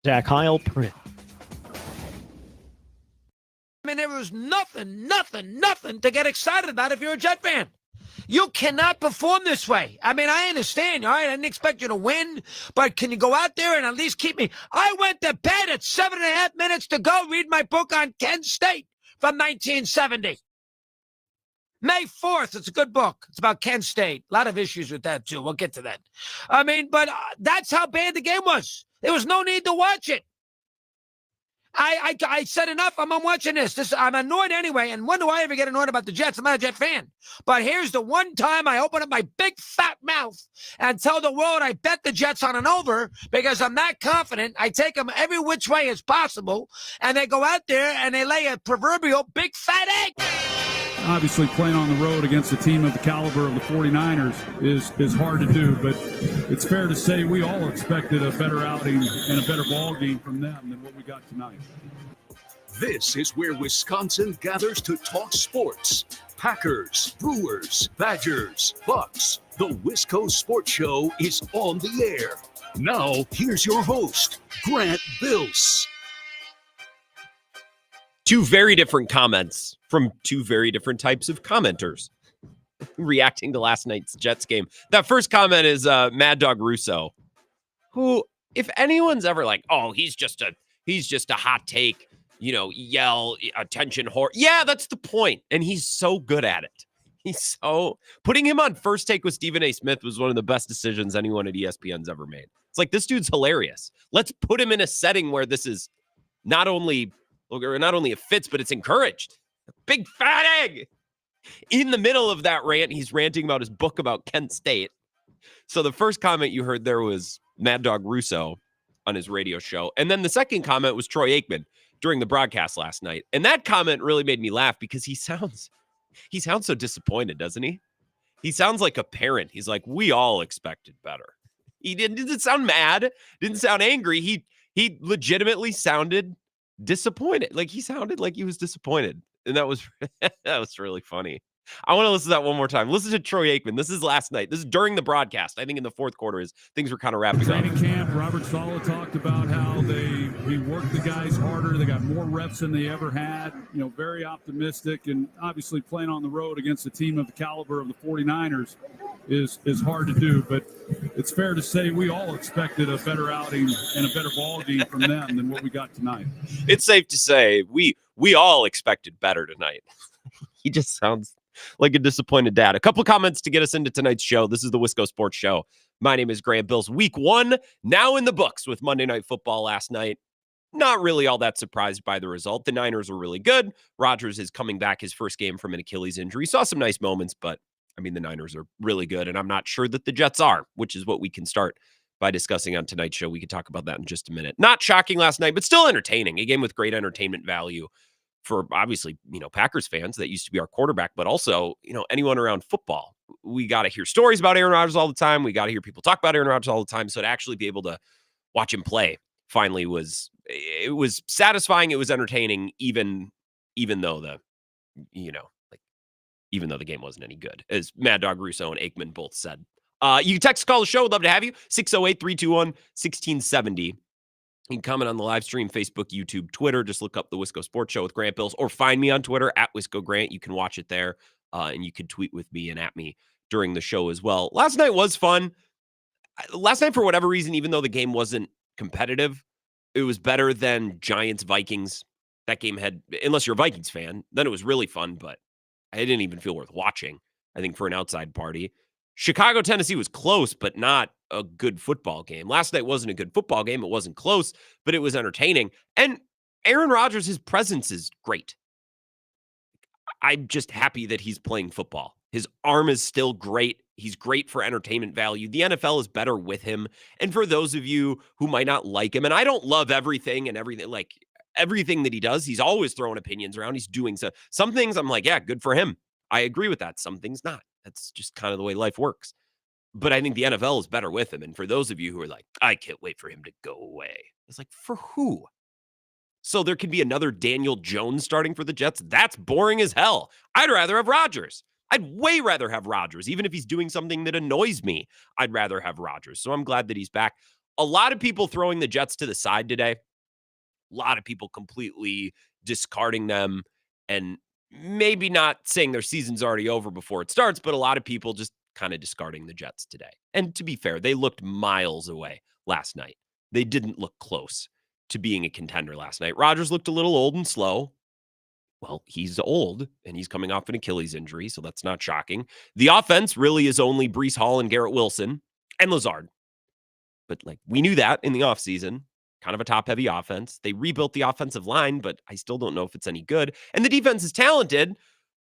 Zach Heil, print. I mean, there was nothing to get excited about if you're a Jet fan. You cannot perform this way. I mean, I understand, all right? I didn't expect you to win, but can you go out there and at least keep me? I went to bed at 7.5 minutes to go read my book on Kent State from 1970. May 4th, it's a good book. It's about Kent State. A lot of issues with that, too. We'll get to that. I mean, but that's how bad the game was. There was no need to watch it. I said enough. I'm watching this. I'm annoyed anyway. And when do I ever get annoyed about the Jets? I'm not a Jet fan. But here's the one time I open up my big fat mouth and tell the world I bet the Jets on an over because I'm that confident. I take them every which way as possible. And they go out there and they lay a proverbial big fat egg. Obviously, playing on the road against a team of the caliber of the 49ers is hard to do, but it's fair to say we all expected a better outing and a better ball game from them than what we got tonight. This is where Wisconsin gathers to talk sports. Packers, Brewers, Badgers, Bucks. The Wisco Sports Show is on the air. Now, here's your host, Grant Bills. Two very different comments from two very different types of commenters reacting to last night's Jets game. That first comment is Mad Dog Russo, who, if anyone's ever like, oh, he's just a hot take, yell, attention whore. Yeah, that's the point. And he's so good at it. Putting him on First Take with Stephen A. Smith was one of the best decisions anyone at ESPN's ever made. It's like, this dude's hilarious. Let's put him in a setting where this is not only it fits, but it's encouraged. Big fat egg. In the middle of that rant, he's ranting about his book about Kent State. So the first comment you heard there was Mad Dog Russo on his radio show. And then the second comment was Troy Aikman during the broadcast last night. And that comment really made me laugh because he sounds so disappointed, doesn't he? He sounds like a parent. He's like, we all expected better. He didn't sound mad, didn't sound angry. He legitimately sounded disappointed. Like, he sounded like he was disappointed. And that was really funny. I want to listen to that one more time. Listen to Troy Aikman. This is last night. This is during the broadcast. I think in the fourth quarter as things were kind of wrapping up. Training camp, Robert Saleh talked about how he worked the guys harder. They got more reps than they ever had. Very optimistic. And obviously playing on the road against a team of the caliber of the 49ers is hard to do. But it's fair to say we all expected a better outing and a better ball game from them than what we got tonight. It's safe to say we all expected better tonight. He just sounds like a disappointed dad. A couple comments to get us into tonight's show. This is the Wisco Sports Show. My name is Grant Bills. Week 1 now in the books with Monday Night Football last night. Not really all that surprised by the result. The Niners were really good. Rodgers is coming back his first game from an Achilles injury. Saw some nice moments, but I mean, the Niners are really good, and I'm not sure that the Jets are, which is what we can start by discussing on tonight's show. We can talk about that in just a minute. Not shocking last night, but still entertaining. A game with great entertainment value for obviously, Packers fans. That used to be our quarterback, but also, anyone around football. We got to hear stories about Aaron Rodgers all the time. We got to hear people talk about Aaron Rodgers all the time. So to actually be able to watch him play finally was satisfying. It was entertaining, even though even though the game wasn't any good, as Mad Dog Russo and Aikman both said. You can text, call the show. Would love to have you. 608-321-1670. You can comment on the live stream, Facebook, YouTube, Twitter. Just look up the Wisco Sports Show with Grant Bills, or find me on Twitter at Wisco Grant. You can watch it there, and you can tweet with me and at me during the show as well. Last night was fun. Last night, for whatever reason, even though the game wasn't competitive, it was better than Giants-Vikings. That game had, unless you're a Vikings fan, then it was really fun, but I didn't even feel worth watching, I think, for an outside party. Chicago, Tennessee was close, but not a good football game. Last night wasn't a good football game. It wasn't close, but it was entertaining. And Aaron Rodgers, his presence is great. I'm just happy that he's playing football. His arm is still great. He's great for entertainment value. The NFL is better with him. And for those of you who might not like him, and I don't love everything, like everything that he does, he's always throwing opinions around. He's doing some things I'm like, yeah, good for him. I agree with that. Some things not. That's just kind of the way life works. But I think the NFL is better with him. And for those of you who are like, I can't wait for him to go away. It's like, for who? So there could be another Daniel Jones starting for the Jets. That's boring as hell. I'd rather have Rodgers. I'd way rather have Rodgers. Even if he's doing something that annoys me, I'd rather have Rodgers. So I'm glad that he's back. a lot of people throwing the Jets to the side today. A lot of people completely discarding them and maybe not saying their season's already over before it starts, but a lot of people just kind of discarding the Jets today. And to be fair, they looked miles away last night. They didn't look close to being a contender last night. Rodgers looked a little old and slow. Well, he's old and he's coming off an Achilles injury, so that's not shocking. The offense really is only Breece Hall and Garrett Wilson and Lazard. But like we knew that in the offseason, kind of a top-heavy offense. They rebuilt the offensive line, but I still don't know if it's any good. And the defense is talented,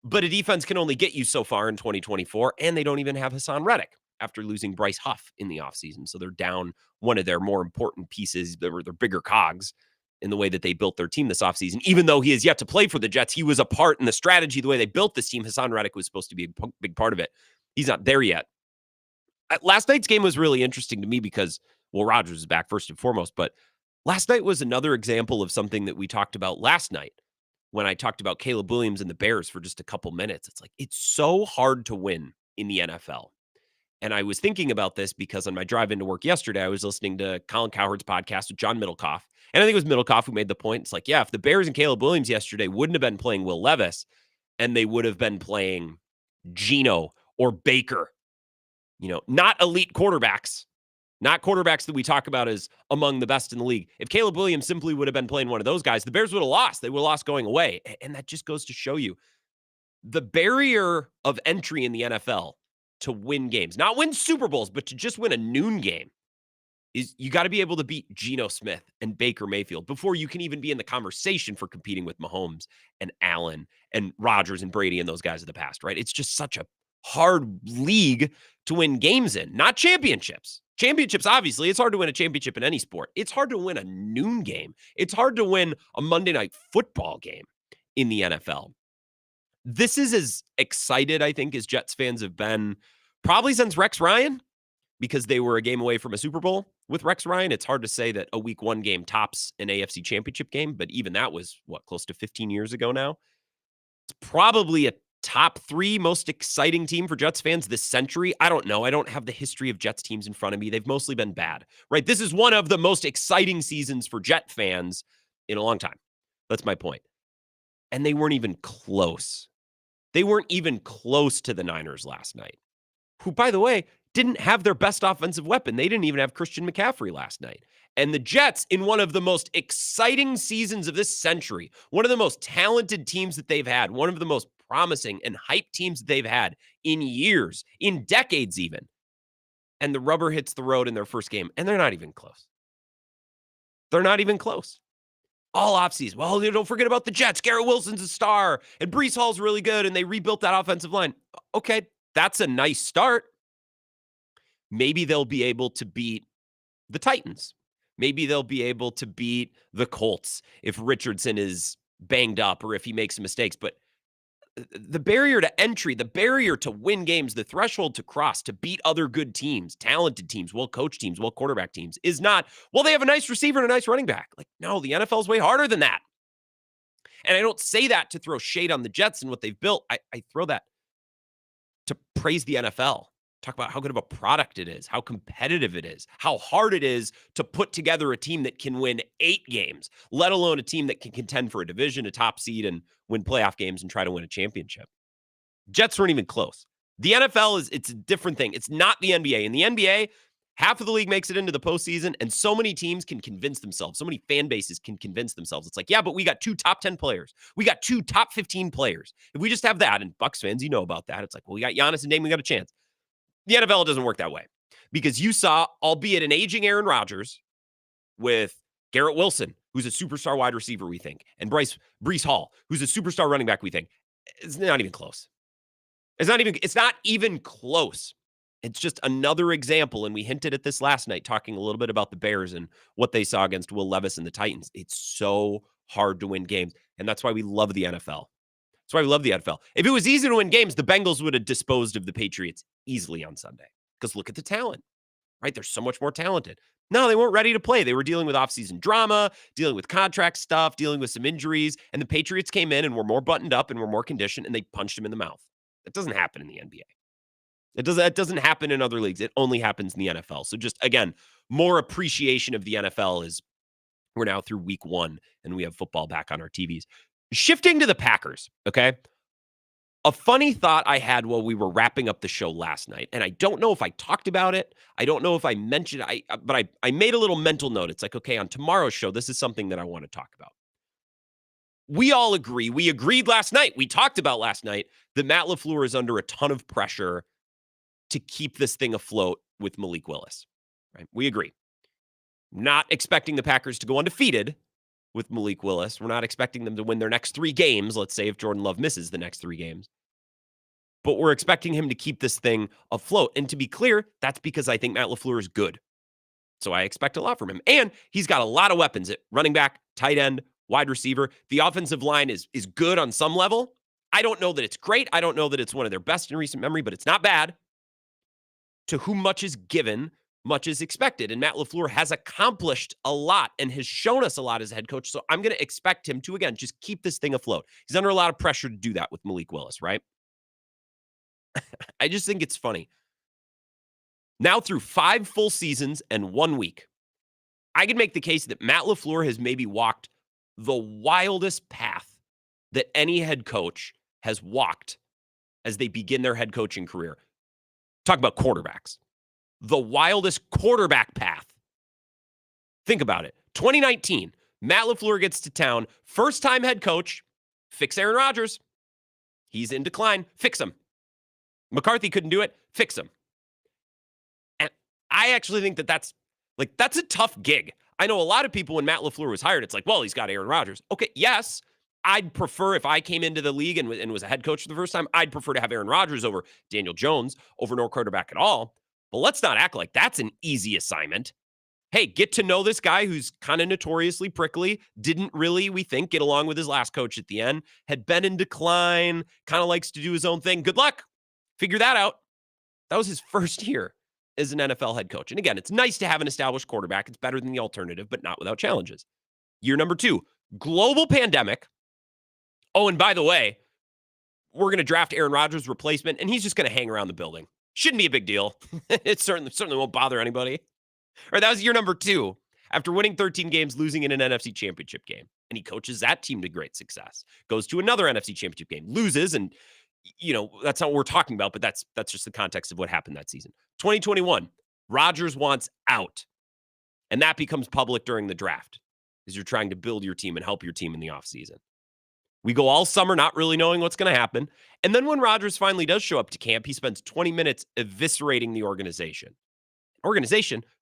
but a defense can only get you so far in 2024, and they don't even have Hassan Reddick after losing Bryce Huff in the offseason. So they're down one of their more important pieces, their bigger cogs in the way that they built their team this offseason. Even though he has yet to play for the Jets, he was a part in the strategy, the way they built this team. Hassan Reddick was supposed to be a big part of it. He's not there yet. Last night's game was really interesting to me because, well, Rodgers is back first and foremost, but last night was another example of something that we talked about last night when I talked about Caleb Williams and the Bears for just a couple minutes. It's like, it's so hard to win in the NFL. And I was thinking about this because on my drive into work yesterday, I was listening to Colin Cowherd's podcast with John Middlecoff. And I think it was Middlecoff who made the point. It's like, yeah, if the Bears and Caleb Williams yesterday wouldn't have been playing Will Levis and they would have been playing Geno or Baker, not elite quarterbacks, not quarterbacks that we talk about as among the best in the league. If Caleb Williams simply would have been playing one of those guys, the Bears would have lost. They would have lost going away. And that just goes to show you the barrier of entry in the NFL to win games, not win Super Bowls, but to just win a noon game, is you got to be able to beat Geno Smith and Baker Mayfield before you can even be in the conversation for competing with Mahomes and Allen and Rodgers and Brady and those guys of the past, right? It's just such a hard league to win games in, not championships. Championships, obviously, it's hard to win a championship in any sport. It's hard to win a noon game. It's hard to win a Monday night football game in the NFL. This is as excited, I think, as Jets fans have been probably since Rex Ryan, because they were a game away from a Super Bowl with Rex Ryan. It's hard to say that a week one game tops an AFC championship game, but even that was, close to 15 years ago now. It's probably a top 3 most exciting team for Jets fans this century. I don't know. I don't have the history of Jets teams in front of me. They've mostly been bad, right? This is one of the most exciting seasons for Jet fans in a long time. That's my point. And they weren't even close. They weren't even close to the Niners last night, who, by the way, didn't have their best offensive weapon. They didn't even have Christian McCaffrey last night. And the Jets, in one of the most exciting seasons of this century, one of the most talented teams that they've had, one of the most promising and hyped teams that they've had in years, in decades even. And the rubber hits the road in their first game, and they're not even close. They're not even close. All offseason. Well, don't forget about the Jets. Garrett Wilson's a star, and Breece Hall's really good, and they rebuilt that offensive line. Okay, that's a nice start. Maybe they'll be able to beat the Titans. Maybe they'll be able to beat the Colts if Richardson is banged up or if he makes some mistakes. But the barrier to entry, the barrier to win games, the threshold to cross, to beat other good teams, talented teams, well-coached teams, well-quarterback teams is not, well, they have a nice receiver and a nice running back. Like, no, the NFL is way harder than that. And I don't say that to throw shade on the Jets and what they've built. I throw that to praise the NFL. Talk about how good of a product it is, how competitive it is, how hard it is to put together a team that can win 8 games, let alone a team that can contend for a division, a top seed, and win playoff games and try to win a championship. Jets weren't even close. The NFL it's a different thing. It's not the NBA. In the NBA, half of the league makes it into the postseason, and so many teams can convince themselves, so many fan bases can convince themselves. It's like, yeah, but we got 2 top 10 players. We got 2 top 15 players. If we just have that, and Bucks fans, you know about that. It's like, well, we got Giannis and Dame, we got a chance. The NFL doesn't work that way because you saw, albeit an aging Aaron Rodgers with Garrett Wilson, who's a superstar wide receiver, we think, and Breece Hall, who's a superstar running back, we think. It's not even close. It's not even close. It's just another example, and we hinted at this last night, talking a little bit about the Bears and what they saw against Will Levis and the Titans. It's so hard to win games, and that's why we love the NFL. That's why we love the NFL. If it was easy to win games, the Bengals would have disposed of the Patriots easily on Sunday. Because look at the talent, right? They're so much more talented. No, they weren't ready to play. They were dealing with offseason drama, dealing with contract stuff, dealing with some injuries. And the Patriots came in and were more buttoned up and were more conditioned, and they punched them in the mouth. That doesn't happen in the NBA. That doesn't happen in other leagues. It only happens in the NFL. So just, again, more appreciation of the NFL as we're now through week 1 and we have football back on our TVs. Shifting to the Packers, okay? A funny thought I had while we were wrapping up the show last night, and I don't know if I talked about it. I don't know if I mentioned it, but I made a little mental note. It's like, okay, on tomorrow's show, this is something that I want to talk about. We all agree. We agreed last night. We talked about last night that Matt LaFleur is under a ton of pressure to keep this thing afloat with Malik Willis, right? We agree. Not expecting the Packers to go undefeated with Malik Willis. We're not expecting them to win their next 3 games, let's say if Jordan Love misses the next 3 games. But we're expecting him to keep this thing afloat. And to be clear, that's because I think Matt LaFleur is good. So I expect a lot from him. And he's got a lot of weapons at running back, tight end, wide receiver. The offensive line is good on some level. I don't know that it's great. I don't know that it's one of their best in recent memory, but it's not bad. To whom much is given, much is expected. And Matt LaFleur has accomplished a lot and has shown us a lot as a head coach. So I'm going to expect him to, again, just keep this thing afloat. He's under a lot of pressure to do that with Malik Willis, right? I just think it's funny. Now through 5 full seasons and 1 week, I could make the case that Matt LaFleur has maybe walked the wildest path that any head coach has walked as they begin their head coaching career. Talk about quarterbacks. The wildest quarterback path. Think about it. 2019, Matt LaFleur gets to town. First-time head coach. Fix Aaron Rodgers. He's in decline. Fix him. McCarthy couldn't do it. Fix him. And I actually think that's a tough gig. I know a lot of people when Matt LaFleur was hired, it's like, well, he's got Aaron Rodgers. Okay, yes, I'd prefer if I came into the league and was a head coach for the first time, I'd prefer to have Aaron Rodgers over Daniel Jones, over no quarterback at all. But let's not act like that's an easy assignment. Hey, get to know this guy who's kind of notoriously prickly, didn't really, we think, get along with his last coach at the end, had been in decline, kind of likes to do his own thing. Good luck. Figure that out. That was his first year as an NFL head coach. And again, it's nice to have an established quarterback. It's better than the alternative, but not without challenges. Year number 2, global pandemic. Oh, and by the way, we're going to draft Aaron Rodgers' replacement, and he's just going to hang around the building. Shouldn't be a big deal. It certainly won't bother anybody. Or that was year number 2. After winning 13 games, losing in an NFC championship game. And he coaches that team to great success. Goes to another NFC championship game. Loses, and that's not what we're talking about, but that's just the context of what happened that season. 2021, Rodgers wants out. And that becomes public during the draft as you're trying to build your team and help your team in the offseason. We go all summer not really knowing what's going to happen. And then when Rodgers finally does show up to camp, he spends 20 minutes eviscerating the organization.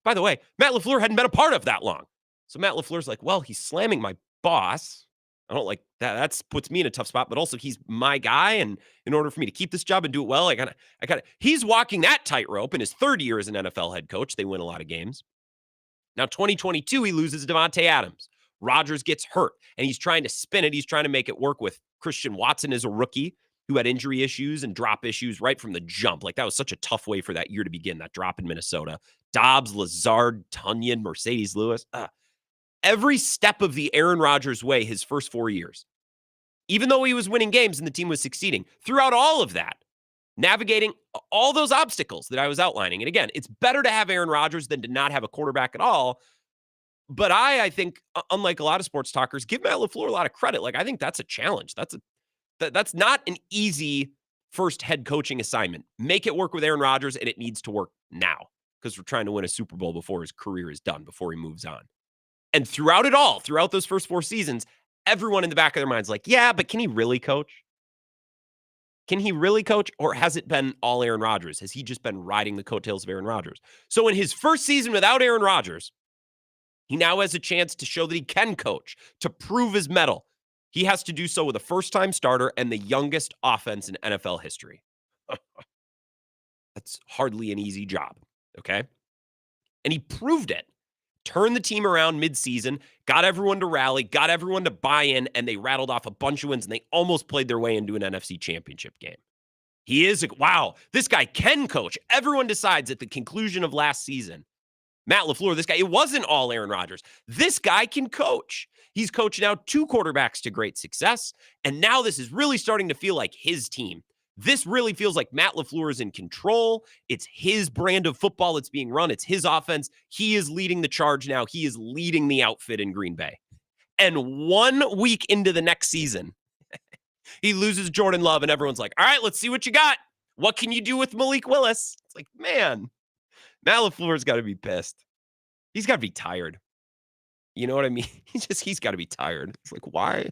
By the way, Matt LaFleur hadn't been a part of that long. So Matt LaFleur's like, well, he's slamming my boss. I don't like that. That puts me in a tough spot, but also he's my guy. And in order for me to keep this job and do it well, he's walking that tightrope in his 3rd year as an NFL head coach. They win a lot of games. Now, 2022, he loses Devontae Adams. Rodgers gets hurt, and he's trying to spin it. He's trying to make it work with Christian Watson as a rookie who had injury issues and drop issues right from the jump. Like, that was such a tough way for that year to begin, that drop in Minnesota. Dobbs, Lazard, Tunyon, Mercedes Lewis. Every step of the Aaron Rodgers way his first 4 years, even though he was winning games and the team was succeeding, throughout all of that, navigating all those obstacles that I was outlining. And again, it's better to have Aaron Rodgers than to not have a quarterback at all. But I think, unlike a lot of sports talkers, give Matt LaFleur a lot of credit. Like, I think that's a challenge. That's not an easy first head coaching assignment. Make it work with Aaron Rodgers, and it needs to work now because we're trying to win a Super Bowl before his career is done, before he moves on. And throughout it all, throughout those first 4 seasons, everyone in the back of their mind's like, yeah, but can he really coach? Can he really coach? Or has it been all Aaron Rodgers? Has he just been riding the coattails of Aaron Rodgers? So in his first season without Aaron Rodgers, he now has a chance to show that he can coach, to prove his mettle. He has to do so with a first-time starter and the youngest offense in NFL history. That's hardly an easy job, okay? And he proved it. Turned the team around midseason, got everyone to rally, got everyone to buy in, and they rattled off a bunch of wins, and they almost played their way into an NFC championship game. Wow, this guy can coach. Everyone decides at the conclusion of last season, Matt LaFleur, this guy, it wasn't all Aaron Rodgers. This guy can coach. He's coached now 2 quarterbacks to great success, and now this is really starting to feel like his team This really feels like Matt LaFleur is in control. It's his brand of football that's being run. It's his offense. He is leading the charge now. He is leading the outfit in Green Bay. And 1 week into the next season, he loses Jordan Love, and everyone's like, all right, let's see what you got. What can you do with Malik Willis? It's like, man, Matt LaFleur's got to be pissed. He's got to be tired. You know what I mean? He's got to be tired. It's like, why?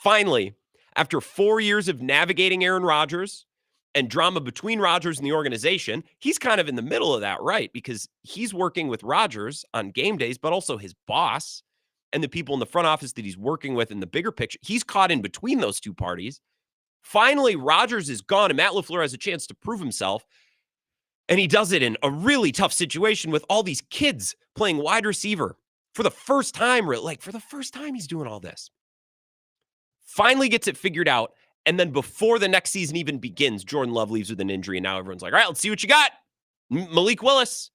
Finally, after 4 years of navigating Aaron Rodgers and drama between Rodgers and the organization, he's kind of in the middle of that, right? Because he's working with Rodgers on game days, but also his boss and the people in the front office that he's working with in the bigger picture. He's caught in between those two parties. Finally, Rodgers is gone, and Matt LaFleur has a chance to prove himself. And he does it in a really tough situation with all these kids playing wide receiver for the first time. For the first time, he's doing all this. Finally gets it figured out. And then before the next season even begins, Jordan Love leaves with an injury. And now everyone's like, all right, let's see what you got. Malik Willis.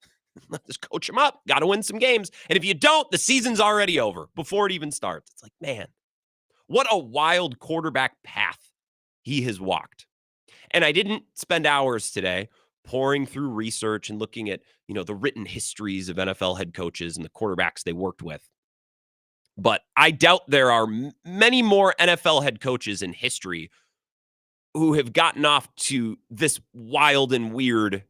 Let's coach him up. Got to win some games. And if you don't, the season's already over before it even starts. It's like, man, what a wild quarterback path he has walked. And I didn't spend hours today pouring through research and looking at, the written histories of NFL head coaches and the quarterbacks they worked with. But I doubt there are many more NFL head coaches in history who have gotten off to this wild and weird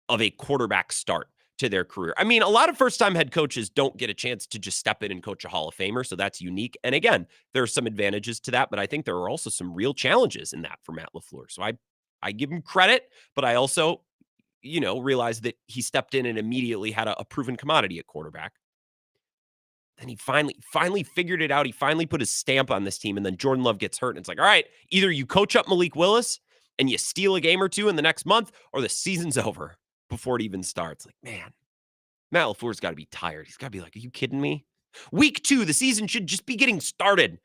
of a quarterback start to their career. I mean, a lot of first-time head coaches don't get a chance to just step in and coach a Hall of Famer, so that's unique. And again, there are some advantages to that, but I think there are also some real challenges in that for Matt LaFleur. So I give him credit, but I also, realize that he stepped in and immediately had a proven commodity at quarterback. Then he finally figured it out. He finally put his stamp on this team, and then Jordan Love gets hurt, and it's like, all right, either you coach up Malik Willis and you steal a game or two in the next month, or the season's over before it even starts. Like, man, Matt LaFleur's got to be tired. He's got to be like, are you kidding me? Week 2, the season should just be getting started,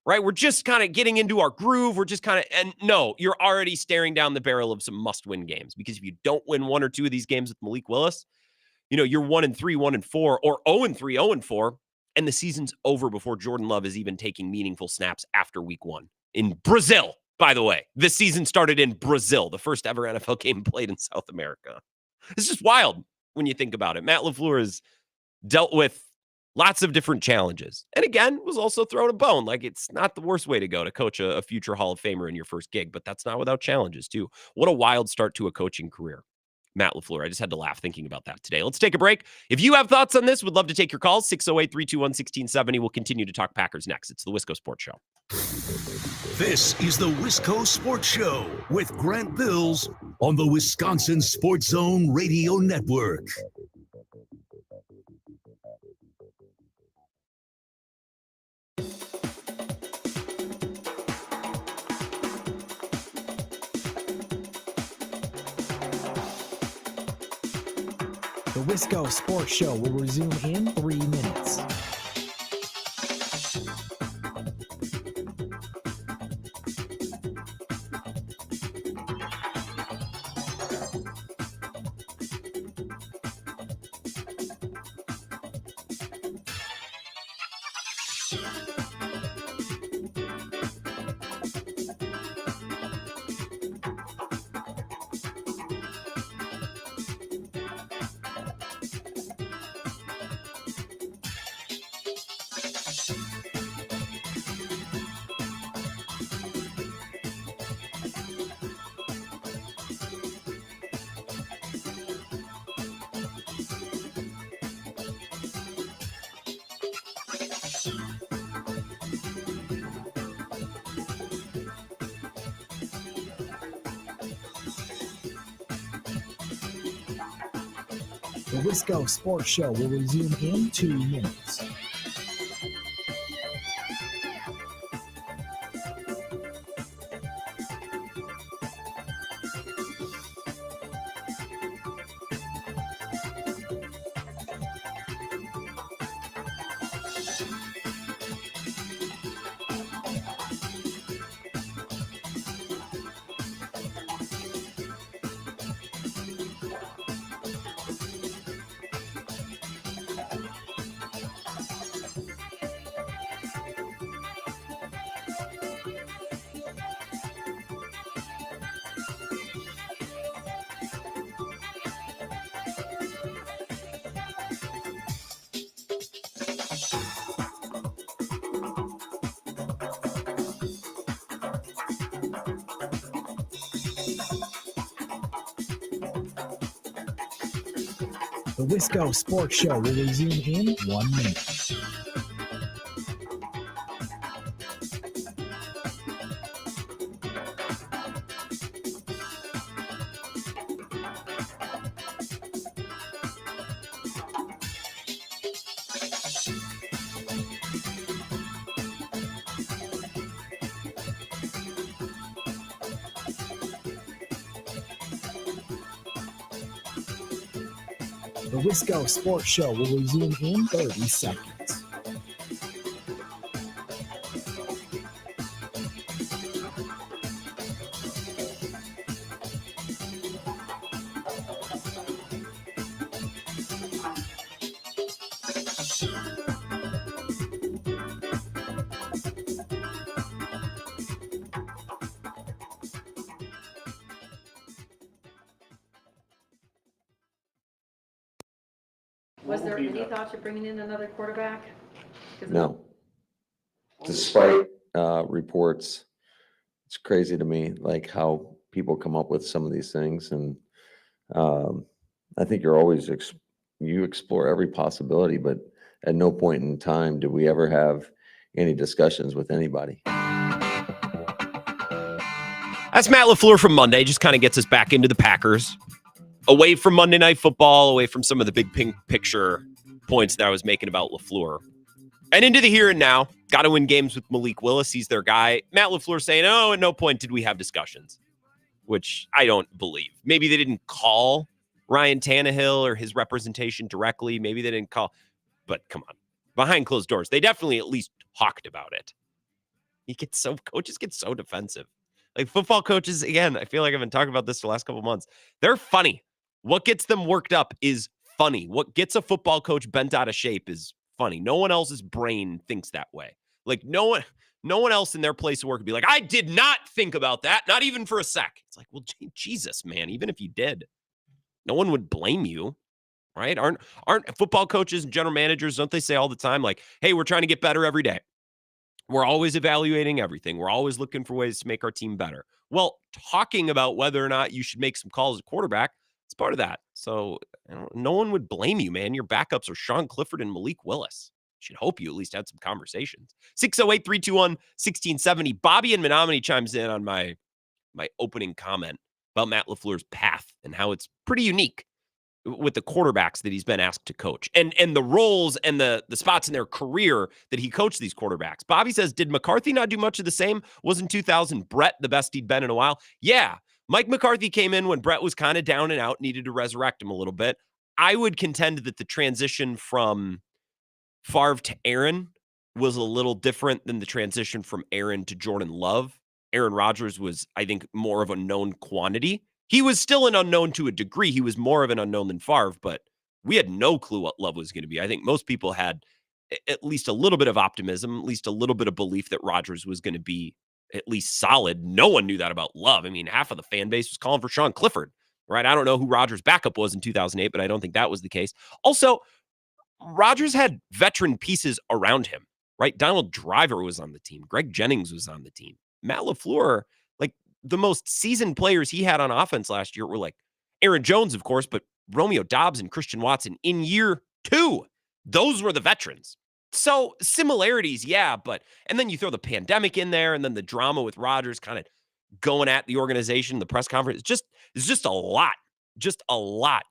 right? We're just kind of getting into our groove. And no, you're already staring down the barrel of some must-win games, because if you don't win 1 or 2 of these games with Malik Willis, you're 1-3, 1-4, or 0-3, 0-4, and the season's over before Jordan Love is even taking meaningful snaps after week 1 in Brazil. By the way, this season started in Brazil, the first ever NFL game played in South America. It's just wild when you think about it. Matt LaFleur has dealt with lots of different challenges. And again, was also thrown a bone. Like, it's not the worst way to go to coach a future Hall of Famer in your first gig, but that's not without challenges too. What a wild start to a coaching career. Matt LaFleur. I just had to laugh thinking about that today. Let's take a break. If you have thoughts on this, would love to take your calls. 608-321-1670. We'll continue to talk Packers next. It's the Wisco Sports Show. This is the Wisco Sports Show with Grant Bills on the Wisconsin Sports Zone Radio Network. The Wisco Sports Show will resume in 3 minutes. The Wisco Sports Show will resume in 2 minutes. The Wisco Sports Show will resume in 1 minute. The Wisco Sports Show will resume in 30 seconds. Was there any thought of bringing in another quarterback? No. Despite reports, it's crazy to me, like how people come up with some of these things. And I think you're always, you explore every possibility, but at no point in time did we ever have any discussions with anybody. That's Matt LaFleur from Monday. Just kind of gets us back into the Packers. Away from Monday Night Football, away from some of the big picture points that I was making about LaFleur. And into the here and now. Got to win games with Malik Willis. He's their guy. Matt LaFleur saying, at no point did we have discussions, which I don't believe. Maybe they didn't call Ryan Tannehill or his representation directly. Maybe they didn't call. But come on. Behind closed doors, they definitely at least talked about it. Coaches get so defensive. Like football coaches, again, I feel like I've been talking about this the last couple of months. They're funny. What gets them worked up is funny. What gets a football coach bent out of shape is funny. No one else's brain thinks that way. Like no one else in their place of work would be like, I did not think about that, not even for a sec. It's like, well, Jesus, man, even if you did, no one would blame you, right? Aren't football coaches and general managers, don't they say all the time, like, hey, we're trying to get better every day. We're always evaluating everything. We're always looking for ways to make our team better. Well, talking about whether or not you should make some calls as a quarterback, it's part of that. So no one would blame you, man. Your backups are Sean Clifford and Malik Willis. Should hope you at least had some conversations. 608-321-1670. Bobby in Menominee chimes in on my opening comment about Matt LaFleur's path and how it's pretty unique with the quarterbacks that he's been asked to coach and the roles and the spots in their career that he coached these quarterbacks. Bobby says, did McCarthy not do much of the same? Wasn't 2000 Brett the best he'd been in a while? Yeah. Mike McCarthy came in when Brett was kind of down and out, needed to resurrect him a little bit. I would contend that the transition from Favre to Aaron was a little different than the transition from Aaron to Jordan Love. Aaron Rodgers was, I think, more of a known quantity. He was still an unknown to a degree. He was more of an unknown than Favre, but we had no clue what Love was going to be. I think most people had at least a little bit of optimism, at least a little bit of belief that Rodgers was going to be at least solid. No one knew that about Love. I mean, half of the fan base was calling for Sean Clifford, right? I don't know who Rodgers' backup was in 2008, but I don't think that was the case. Also, Rodgers had veteran pieces around him, right? Donald Driver was on the team. Greg Jennings was on the team. Matt LaFleur, like the most seasoned players he had on offense last year were like Aaron Jones, of course, but Romeo Doubs and Christian Watson in year 2. Those were the veterans. So similarities, yeah, and then you throw the pandemic in there and then the drama with Rodgers kind of going at the organization, the press conference. It's just a lot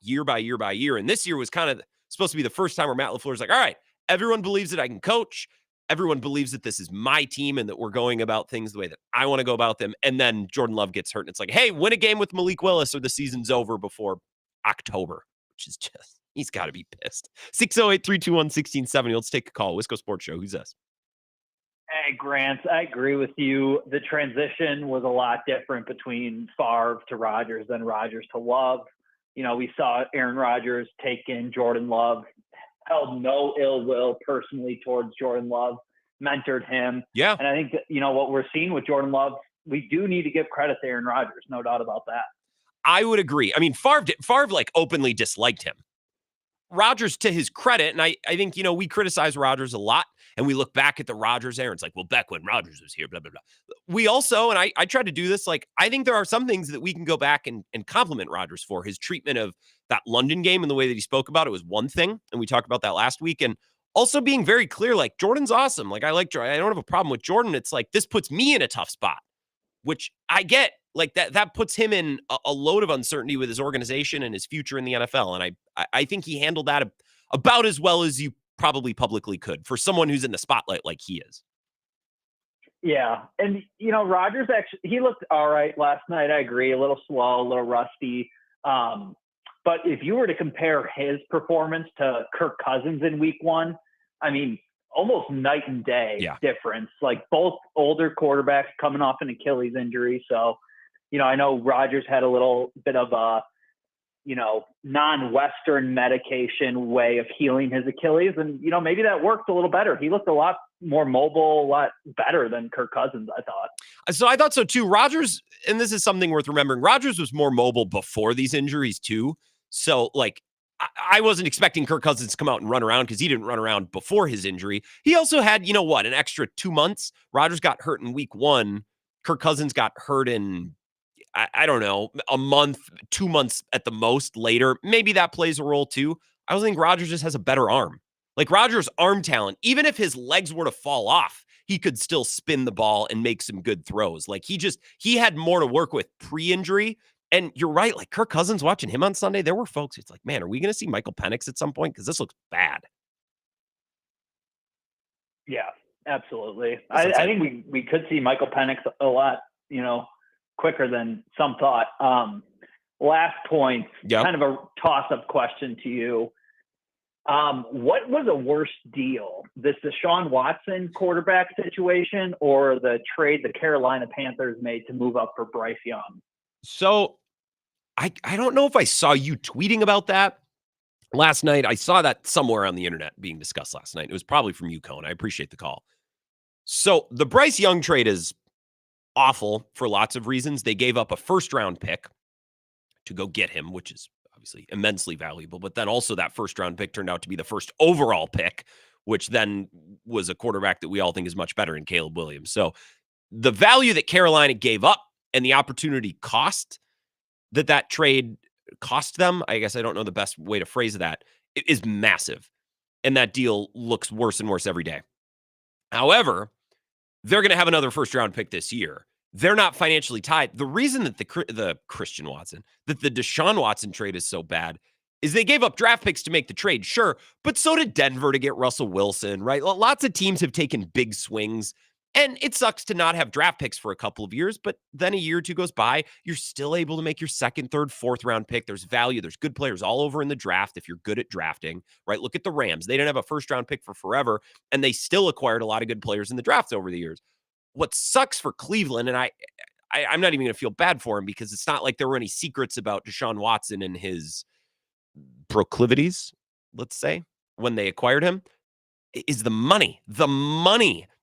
year by year by year. And this year was kind of supposed to be the first time where Matt LaFleur's like, all right, everyone believes that I can coach. Everyone believes that this is my team and that we're going about things the way that I want to go about them. And then Jordan Love gets hurt. And it's like, hey, win a game with Malik Willis or the season's over before October, which is just, he's got to be pissed. 608-321-1670. Let's take a call. Wisco Sports Show. Who's this? Hey, Grant, I agree with you. The transition was a lot different between Favre to Rodgers than Rodgers to Love. You know, we saw Aaron Rodgers take in Jordan Love, held no ill will personally towards Jordan Love, mentored him. Yeah. And I think that, you know, what we're seeing with Jordan Love, we do need to give credit to Aaron Rodgers, no doubt about that. I would agree. I mean, Favre like openly disliked him. Rodgers, to his credit, and I think, we criticize Rodgers a lot, and we look back at the Rodgers era. It's like, well, back when Rodgers was here, blah, blah, blah. We also, and I tried to do this, like, I think there are some things that we can go back and compliment Rodgers for. His treatment of that London game and the way that he spoke about it was one thing, and we talked about that last week, and also being very clear, like, Jordan's awesome. Like, I don't have a problem with Jordan. It's like, this puts me in a tough spot, which I get. Like, that puts him in a load of uncertainty with his organization and his future in the NFL. And I think he handled that about as well as you probably publicly could for someone who's in the spotlight like he is. Yeah. And, Rodgers he looked all right last night. I agree. A little slow, a little rusty. But if you were to compare his performance to Kirk Cousins in week 1, I mean, almost night and day difference. Like, both older quarterbacks coming off an Achilles injury. So, I know Rodgers had a little bit of a, non-Western medication way of healing his Achilles. And, maybe that worked a little better. He looked a lot more mobile, a lot better than Kirk Cousins, I thought. So I thought so too. Rodgers, and this is something worth remembering, Rodgers was more mobile before these injuries too. So, like, I wasn't expecting Kirk Cousins to come out and run around because he didn't run around before his injury. He also had, an extra 2 months. Rodgers got hurt in week 1. Kirk Cousins got hurt in, I don't know, a month, 2 months at the most later. Maybe that plays a role too. I also think Rodgers just has a better arm. Like, Rodgers' arm talent, even if his legs were to fall off, he could still spin the ball and make some good throws. Like, he had more to work with pre-injury. And you're right, like, Kirk Cousins, watching him on Sunday, there were folks, it's like, man, are we going to see Michael Penix at some point? Because this looks bad. Yeah, absolutely. I think we could see Michael Penix a lot, quicker than some thought. Last point, kind of a toss-up question to you. What was a worse deal, this Deshaun Watson quarterback situation or the trade the Carolina Panthers made to move up for Bryce Young? So I don't know if I saw you tweeting about that last night. I saw that somewhere on the internet being discussed last night. It was probably from you, Cone. I appreciate the call. So the Bryce Young trade is awful for lots of reasons. They gave up a first-round pick to go get him, which is obviously immensely valuable. But then also that first-round pick turned out to be the first overall pick, which then was a quarterback that we all think is much better in Caleb Williams. So the value that Carolina gave up and the opportunity cost that trade cost them, I guess I don't know the best way to phrase that, it is massive. And that deal looks worse and worse every day. However, they're going to have another first-round pick this year. They're not financially tied. The reason that the Christian Watson, that the Deshaun Watson trade is so bad is they gave up draft picks to make the trade, sure, but so did Denver to get Russell Wilson, right? Lots of teams have taken big swings, and it sucks to not have draft picks for a couple of years, but then a year or two goes by, you're still able to make your second, third, fourth round pick. There's value. There's good players all over in the draft if you're good at drafting, right? Look at the Rams. They didn't have a first round pick for forever, and they still acquired a lot of good players in the draft over the years. What sucks for Cleveland, and I'm not even going to feel bad for him because it's not like there were any secrets about Deshaun Watson and his proclivities, let's say, when they acquired him, is the money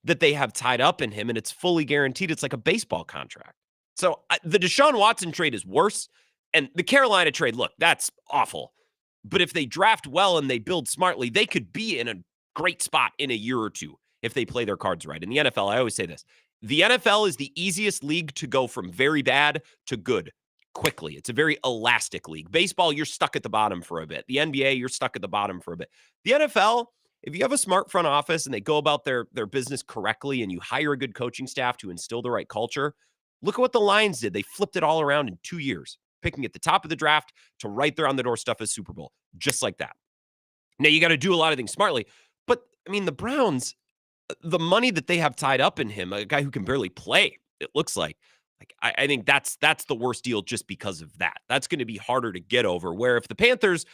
that they have tied up in him, and it's fully guaranteed. It's like a baseball contract. So the Deshaun Watson trade is worse, and the Carolina trade, look, that's awful. But if they draft well and they build smartly, they could be in a great spot in a year or two if they play their cards right. In the NFL, I always say this, the NFL is the easiest league to go from very bad to good quickly. It's a very elastic league. Baseball, you're stuck at the bottom for a bit. The NBA, you're stuck at the bottom for a bit. The NFL, if you have a smart front office and they go about their business correctly and you hire a good coaching staff to instill the right culture, look at what the Lions did. They flipped it all around in 2 years, picking at the top of the draft to right there on the door stuff as Super Bowl, just like that. Now, you got to do a lot of things smartly, but I mean, the Browns, the money that they have tied up in him, a guy who can barely play, it looks like I think that's the worst deal just because of that. That's going to be harder to get over, where if the Panthers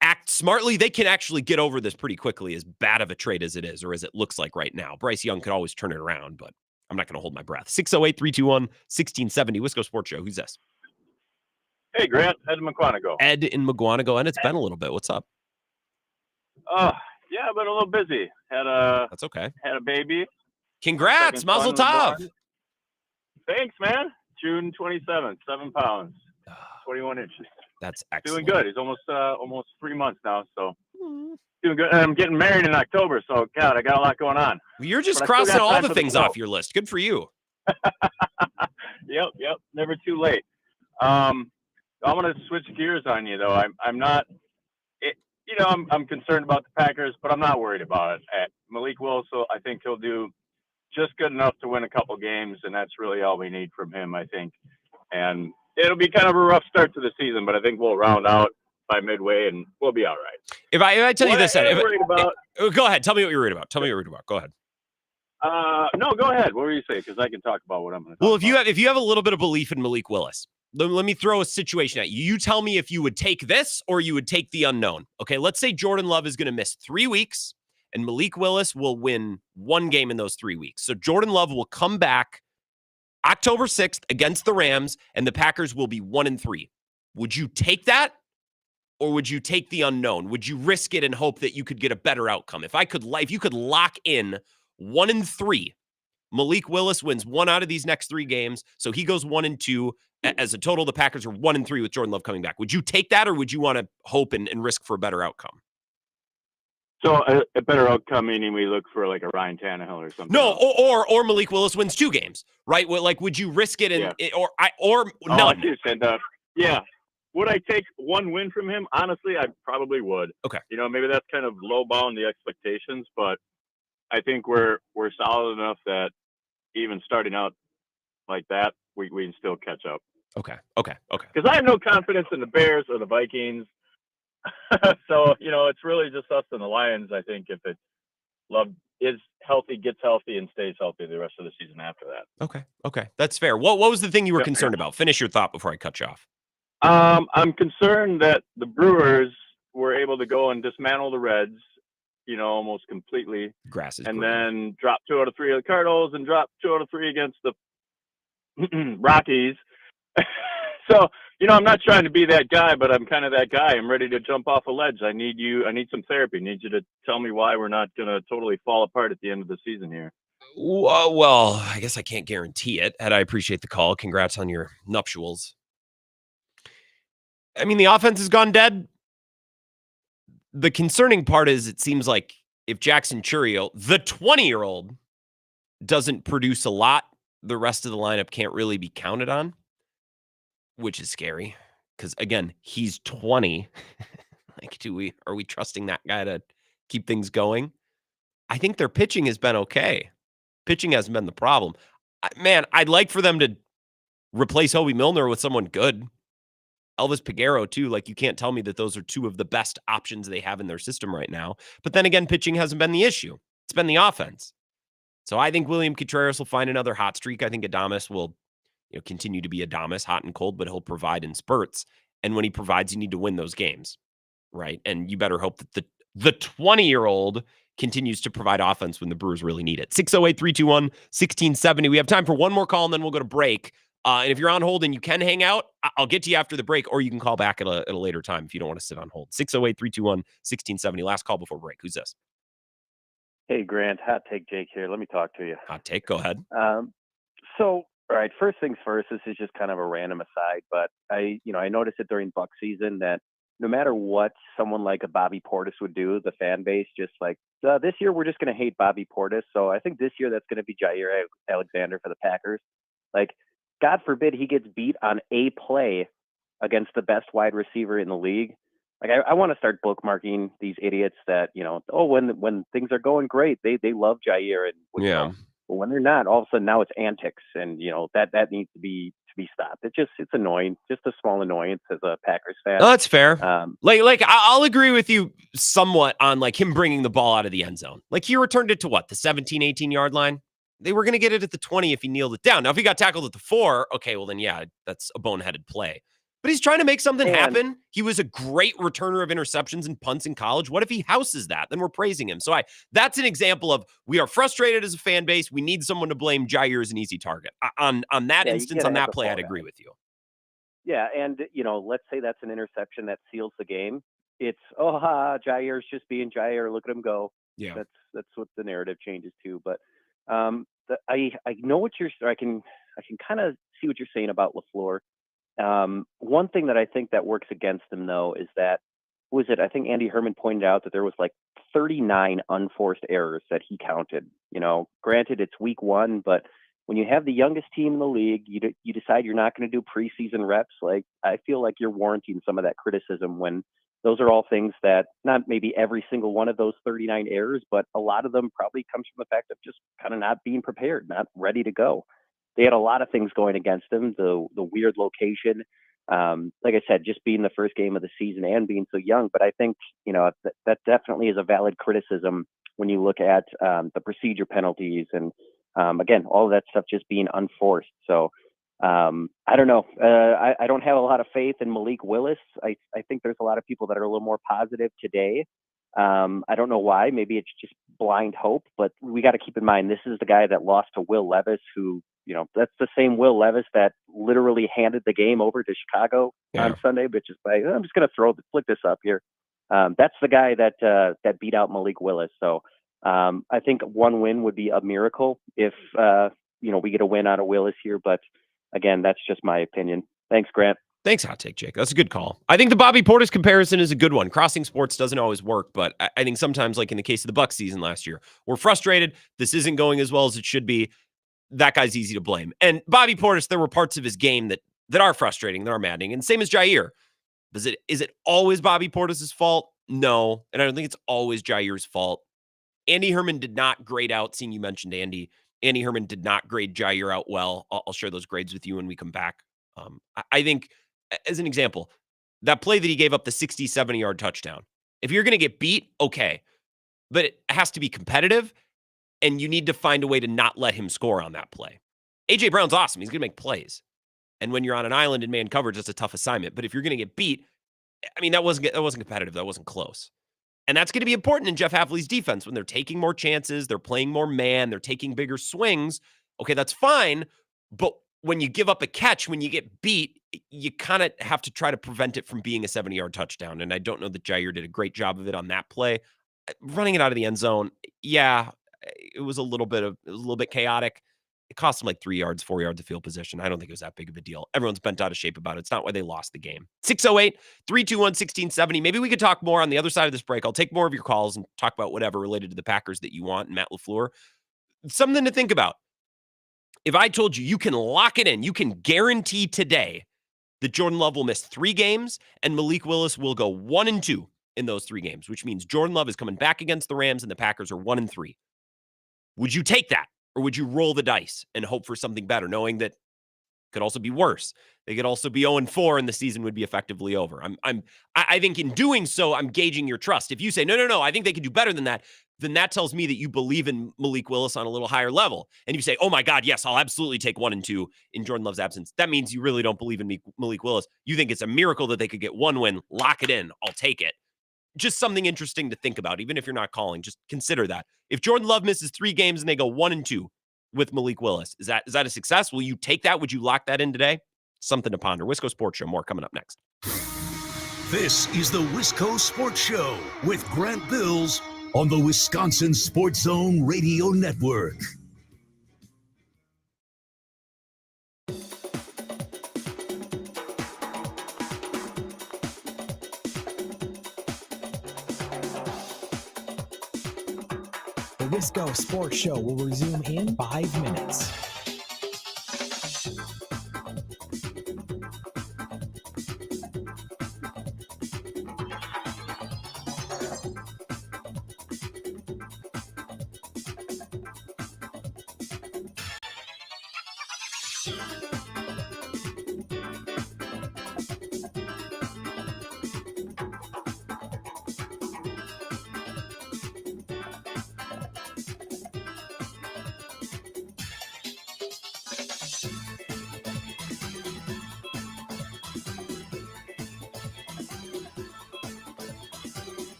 act smartly, they can actually get over this pretty quickly, as bad of a trade as it is, or as it looks like right now. Bryce Young could always turn it around, but I'm not going to hold my breath. 608-321-1670, Wisco Sports Show. Who's this? Hey, Grant. Ed in McGuanago. Ed in McGuanago, and it's been a little bit. What's up? Yeah, I've been a little busy. That's okay. Had a baby. Congrats, Mazel Tov. Thanks, man. June 27th, 7 pounds, 21 inches. That's Doing excellent. good. He's almost 3 months now, so doing good. And I'm getting married in October, so God, I got a lot going on. Well, you're just But I still crossing got all time the for things show. off your list. Good for you. Yep. Never too late. I want to switch gears on you though. I'm not. I'm concerned about the Packers, but I'm not worried about it. Malik Willis, I think he'll do just good enough to win a couple games, and that's really all we need from him, I think. And it'll be kind of a rough start to the season, but I think we'll round out by midway, and we'll be all right. If I tell you this, worried about. Go ahead. Tell me what you're worried about. Go ahead. No, go ahead. What were you saying? Because I can talk about what I'm going to talk Well, about. if you have a little bit of belief in Malik Willis, let me throw a situation at you. You tell me if you would take this or you would take the unknown. Okay, let's say Jordan Love is going to miss 3 weeks and Malik Willis will win 1 game in those 3 weeks. So Jordan Love will come back October 6th against the Rams and the Packers will be 1-3. Would you take that? Or would you take the unknown? Would you risk it and hope that you could get a better outcome? If you could lock in 1-3, Malik Willis wins 1 out of these next 3 games, so he goes 1-2 as a total. The Packers are 1-3 with Jordan Love coming back. Would you take that, or would you want to hope and risk for a better outcome? So a better outcome, meaning we look for like a Ryan Tannehill or something. No, else. or Malik Willis wins 2 games, right? Like, would you risk it or none? I see what you're saying. Yeah. Would I take 1 win from him? Honestly, I probably would. Okay. Maybe that's kind of low bound the expectations, but I think we're solid enough that even starting out like that, we can still catch up. Okay. Because I have no confidence in the Bears or the Vikings. So, it's really just us and the Lions, I think, if Love is healthy, gets healthy, and stays healthy the rest of the season after that. Okay. That's fair. What was the thing you were concerned about? Finish your thought before I cut you off. I'm concerned that the Brewers were able to go and dismantle the Reds, almost completely. Grass is and green. Then drop 2 out of 3 of the Cardinals and drop 2 out of 3 against the Rockies. So, I'm not trying to be that guy, but I'm kind of that guy. I'm ready to jump off a ledge. I need some therapy. I need you to tell me why we're not going to totally fall apart at the end of the season here. Well, I guess I can't guarantee it. And I appreciate the call. Congrats on your nuptials. I mean, the offense has gone dead. The concerning part is it seems like if Jackson Churio, the 20-year-old, doesn't produce a lot, the rest of the lineup can't really be counted on, which is scary because, again, he's 20. Are we trusting that guy to keep things going? I think their pitching has been okay. Pitching hasn't been the problem. Man, I'd like for them to replace Hobie Milner with someone good. Elvis Peguero, too. Like, you can't tell me that those are 2 of the best options they have in their system right now. But then again, pitching hasn't been the issue. It's been the offense. So I think William Contreras will find another hot streak. I think Adames will continue to be Adames, hot and cold, but he'll provide in spurts. And when he provides, you need to win those games, right? And you better hope that the 20-year-old continues to provide offense when the Brewers really need it. 608-321-1670. We have time for one more call, and then we'll go to break. And if you're on hold and you can hang out, I'll get to you after the break, or you can call back at a later time if you don't want to sit on hold. 608-321-1670. Last call before break. Who's this? Hey, Grant. Hot Take Jake here. Let me talk to you. Hot take. Go ahead. All right. First things first. This is just kind of a random aside, but I noticed it during Buck season that no matter what someone like a Bobby Portis would do, the fan base just like, this year we're just going to hate Bobby Portis. So I think this year that's going to be Jair Alexander for the Packers. Like, God forbid he gets beat on a play against the best wide receiver in the league. Like, I want to start bookmarking these idiots that, when things are going great, they love Jair. And but when they're not, all of a sudden now it's antics. And, that needs to be stopped. It's annoying. Just a small annoyance as a Packers fan. No, that's fair. I'll agree with you somewhat on like him bringing the ball out of the end zone. Like, he returned it to what? The 17, 18-yard line? They were going to get it at the 20 if he kneeled it down. Now, if he got tackled at the 4, okay, well then, yeah, that's a boneheaded play. But he's trying to make something happen. He was a great returner of interceptions and punts in college. What if he houses that? Then we're praising him. So that's an example of we are frustrated as a fan base. We need someone to blame. Jair is an easy target. On that instance, on that play, I'd agree with you. Yeah, and, let's say that's an interception that seals the game. It's, Jair's just being Jair. Look at him go. Yeah. That's what the narrative changes to. But I know what I can kind of see what you're saying about LaFleur. One thing that I think that works against them, though, is that, I think Andy Herman pointed out that there was like 39 unforced errors that he counted. Granted, it's week 1, but when you have the youngest team in the league, you decide you're not going to do preseason reps. Like, I feel like you're warranting some of that criticism when those are all things that, not maybe every single one of those 39 errors, but a lot of them probably comes from the fact of just kind of not being prepared, not ready to go. They had a lot of things going against them. The weird location, like I said, just being the first game of the season and being so young. But I think, that definitely is a valid criticism when you look at the procedure penalties and, again, all of that stuff just being unforced. So I don't know. I don't have a lot of faith in Malik Willis. I think there's a lot of people that are a little more positive today. I don't know why. Maybe it's just blind hope, but we got to keep in mind, this is the guy that lost to Will Levis, who, that's the same Will Levis that literally handed the game over to Chicago on Sunday, but just by, I'm just going to flick this up here. That's the guy that beat out Malik Willis. So I think one win would be a miracle if, we get a win out of Willis here. But again, that's just my opinion. Thanks, Grant. Thanks, Hot Take Jake. That's a good call. I think the Bobby Portis comparison is a good one. Crossing sports doesn't always work, but I think sometimes, like in the case of the Bucs season last year, we're frustrated. This isn't going as well as it should be. That guy's easy to blame. And Bobby Portis, there were parts of his game that are frustrating, that are maddening. And same as Jair. Is it always Bobby Portis' fault? No. And I don't think it's always Jair's fault. Andy Herman did not grade out, seeing you mentioned Andy. Andy Herman did not grade Jair out well. I'll share those grades with you when we come back. I think, as an example, that play that he gave up the 60, 70-yard touchdown. If you're going to get beat, okay. But it has to be competitive, and you need to find a way to not let him score on that play. A.J. Brown's awesome. He's going to make plays. And when you're on an island in man coverage, that's a tough assignment. But if you're going to get beat, I mean, that wasn't competitive. That wasn't close. And that's going to be important in Jeff Hafley's defense when they're taking more chances, they're playing more man, they're taking bigger swings. Okay, that's fine. But when you give up a catch, when you get beat, you kind of have to try to prevent it from being a 70-yard touchdown. And I don't know that Jair did a great job of it on that play. Running it out of the end zone, yeah, it was a little bit chaotic. It cost them like 3 yards, 4 yards of field position. I don't think it was that big of a deal. Everyone's bent out of shape about it. It's not why they lost the game. 608-321-1670. Maybe we could talk more on the other side of this break. I'll take more of your calls and talk about whatever related to the Packers that you want and Matt LaFleur. Something to think about. If I told you can lock it in, you can guarantee today that Jordan Love will miss 3 games and Malik Willis will go 1-2 in those 3 games, which means Jordan Love is coming back against the Rams and the Packers are 1-3. Would you take that? Or would you roll the dice and hope for something better, knowing that it could also be worse? They could also be 0-4 and the season would be effectively over. I think in doing so, I'm gauging your trust. If you say, no, I think they can do better than that, then that tells me that you believe in Malik Willis on a little higher level. And you say, oh my God, yes, I'll absolutely take 1-2 in Jordan Love's absence. That means you really don't believe in Malik Willis. You think it's a miracle that they could get 1 win, lock it in, I'll take it. Just something interesting to think about, even if you're not calling. Just consider that. If Jordan Love misses 3 games and they go 1-2 with Malik Willis, is that a success? Will you take that? Would you lock that in today? Something to ponder. Wisco Sports Show. More coming up next. This is the Wisco Sports Show with Grant Bills on the Wisconsin Sports Zone Radio Network. The Wisco Sports Show will resume in 5 minutes.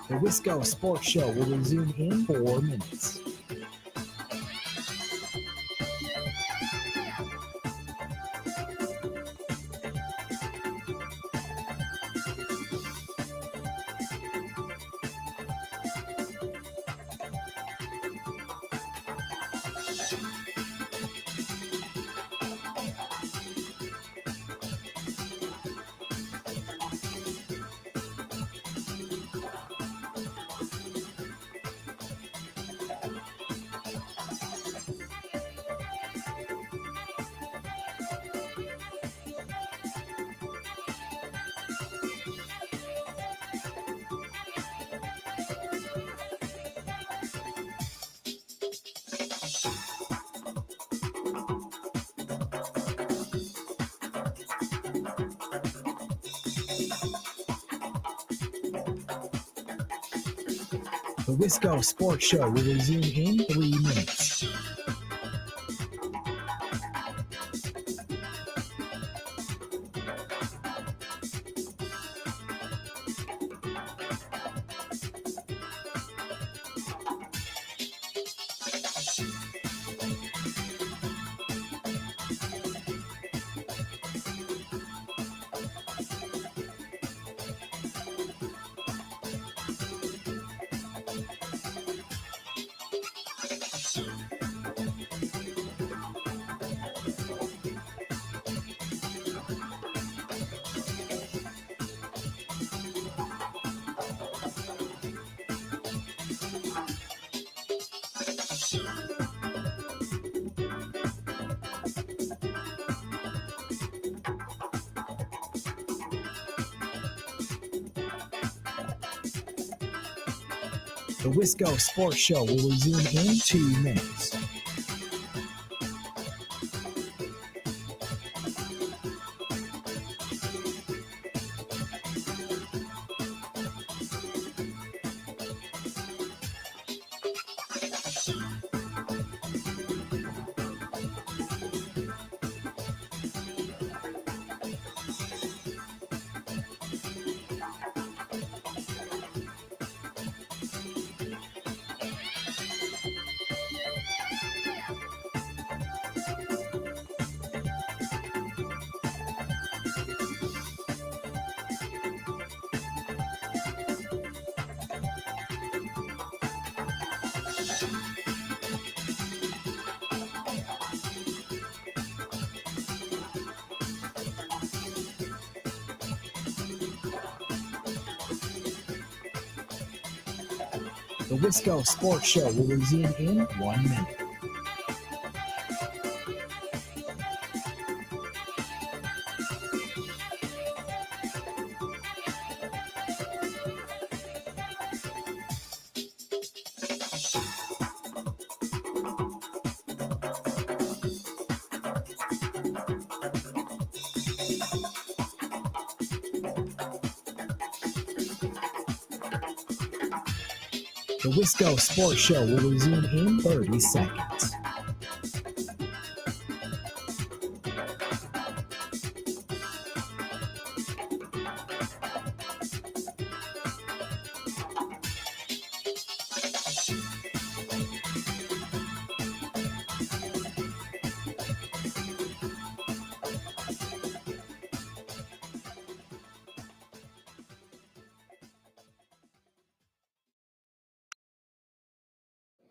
The Wisco Sports Show will resume in 4 minutes. The Wisco Sports Show will resume in 3 minutes. The Wisco Sports Show will resume in 2 minutes. The Wisco Sports Show will resume in 1 minute. The Wisco Sports Show will resume in 30 seconds.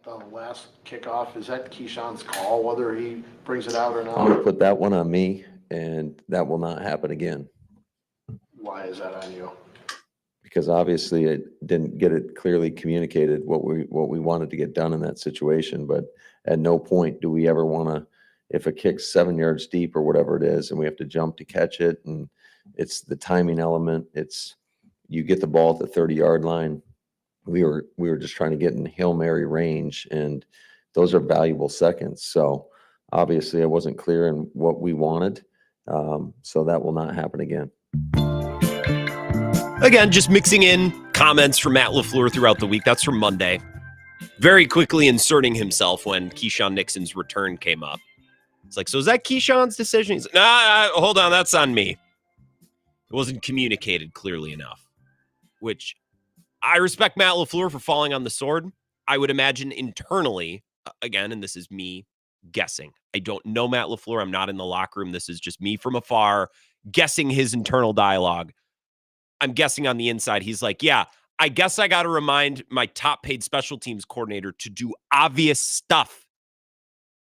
The last kickoff, is that Keyshawn's call, whether he brings it out or I'm gonna not? put that one on me, and that will not happen again. Why is that on you? Because obviously it didn't get it clearly communicated what we wanted to get done in that situation. But at no point do we ever want to, if a kick's 7 yards deep or whatever it is, and we have to jump to catch it, and it's the timing element. It's you get the ball at the 30-yard line. We were just trying to get in Hail Mary range, and those are valuable seconds. So obviously I wasn't clear in what we wanted. So that will not happen again. Again, just mixing in comments from Matt LaFleur throughout the week. That's from Monday. Very quickly inserting himself when Keyshawn Nixon's return came up. It's like, so is that Keyshawn's decision? He's like, nah, hold on, that's on me. It wasn't communicated clearly enough, which I respect Matt LaFleur for falling on the sword. I would imagine internally, again, and this is me guessing. I don't know Matt LaFleur. I'm not in the locker room. This is just me from afar guessing his internal dialogue. I'm guessing on the inside, he's like, yeah, I guess I got to remind my top paid special teams coordinator to do obvious stuff.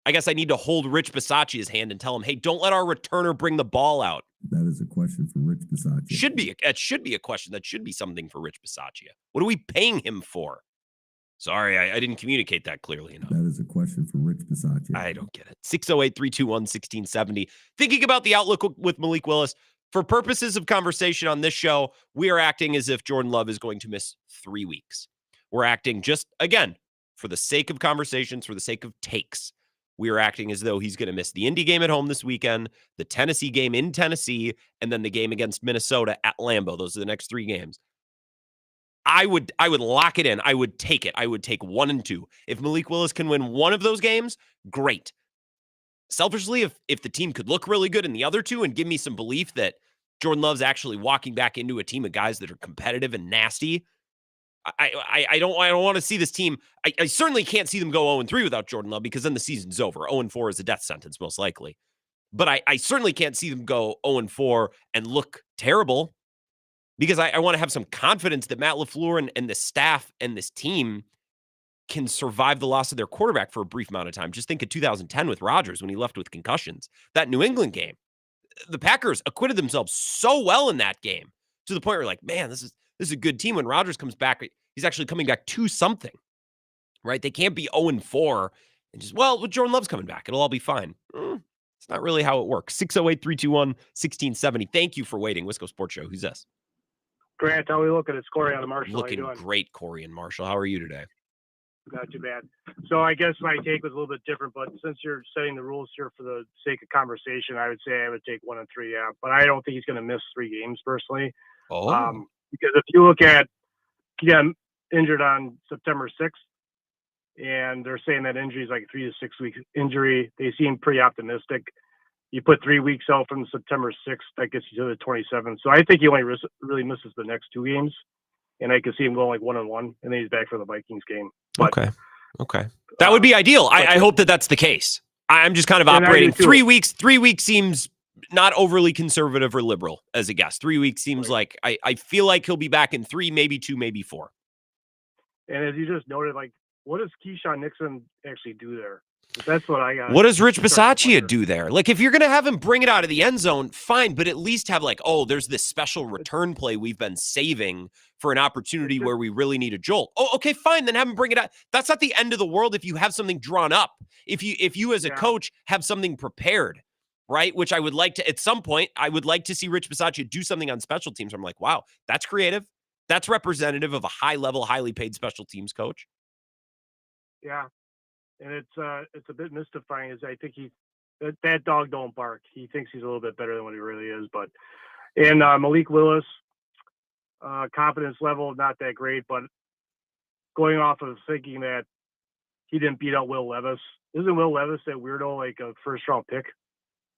I guess I need to hold Rich Bisaccia's hand and tell him, hey, don't let our returner bring the ball out. That is a question for Rich Bisaccia. It should be a question. That should be something for Rich Bisaccia. What are we paying him for? Sorry, I didn't communicate that clearly enough. That is a question for Rich Bisaccia. I don't get it. 608-321-1670. Thinking about the outlook with Malik Willis. For purposes of conversation on this show, we are acting as if Jordan Love is going to miss 3 weeks. We're acting just, again, for the sake of conversations, for the sake of takes. We are acting as though he's going to miss the Indy game at home this weekend, the Tennessee game in Tennessee, and then the game against Minnesota at Lambeau. Those are the next 3 games. I would lock it in. I would take it. I would take 1 and 2. If Malik Willis can win one of those games, great. Selfishly, if the team could look really good in the other two and give me some belief that Jordan Love's actually walking back into a team of guys that are competitive and nasty, I don't want to see this team. I certainly can't see them go 0-3 without Jordan Love, because then the season's over. 0-4 is a death sentence, most likely. But I certainly can't see them go 0-4 and look terrible, because I want to have some confidence that Matt LaFleur and the staff and this team can survive the loss of their quarterback for a brief amount of time. Just think of 2010 with Rodgers when he left with concussions. That New England game, the Packers acquitted themselves so well in that game to the point where you're like, man, this is a good team. When Rodgers comes back, he's actually coming back to something, right? They can't be 0-4 and just, well, with Jordan Love's coming back, it'll all be fine. It's not really how it works. 608-321-1670. Thank you for waiting. Wisco Sports Show. Who's this? Grant, how are we looking? It's Corey out of Marshall. Looking great, Corey and Marshall. How are you today? Not too bad. So I guess my take was a little bit different, but since you're setting the rules here for the sake of conversation, I would say I would take 1 and 3. Yeah, but I don't think he's going to miss 3 games personally. Because if you look at, he got injured on September 6th, and they're saying that injury is like 3 to 6 weeks injury. They seem pretty optimistic. You put 3 weeks out from September 6th, that gets you to the 27th. So I think he only really misses the next 2 games, and I could see him going like 1-1, and then he's back for the Vikings game. But, okay. That would be ideal. I hope that that's the case. I'm just kind of operating 3 weeks. 3 weeks seems not overly conservative or liberal as a guess. 3 weeks seems like I feel like he'll be back in 3, maybe 2, maybe 4. And as you just noted, like, what does Keyshawn Nixon actually do there? That's what I got. What does Rich Bisaccia do there? Like, if you're going to have him bring it out of the end zone, fine, but at least have like, oh, there's this special return play we've been saving for an opportunity where we really need a jolt. Oh, okay, fine, then have him bring it out. That's not the end of the world if you have something drawn up. If you as a coach have something prepared, right? Which I would like to, at some point, I would like to see Rich Bisaccia do something on special teams. I'm like, wow, that's creative. That's representative of a high-level, highly paid special teams coach. Yeah. And it's a bit mystifying, is I think that dog don't bark. He thinks he's a little bit better than what he really is. But and Malik Willis, confidence level not that great, but going off of thinking that he didn't beat out Will Levis. Isn't Will Levis that weirdo, like a first-round pick?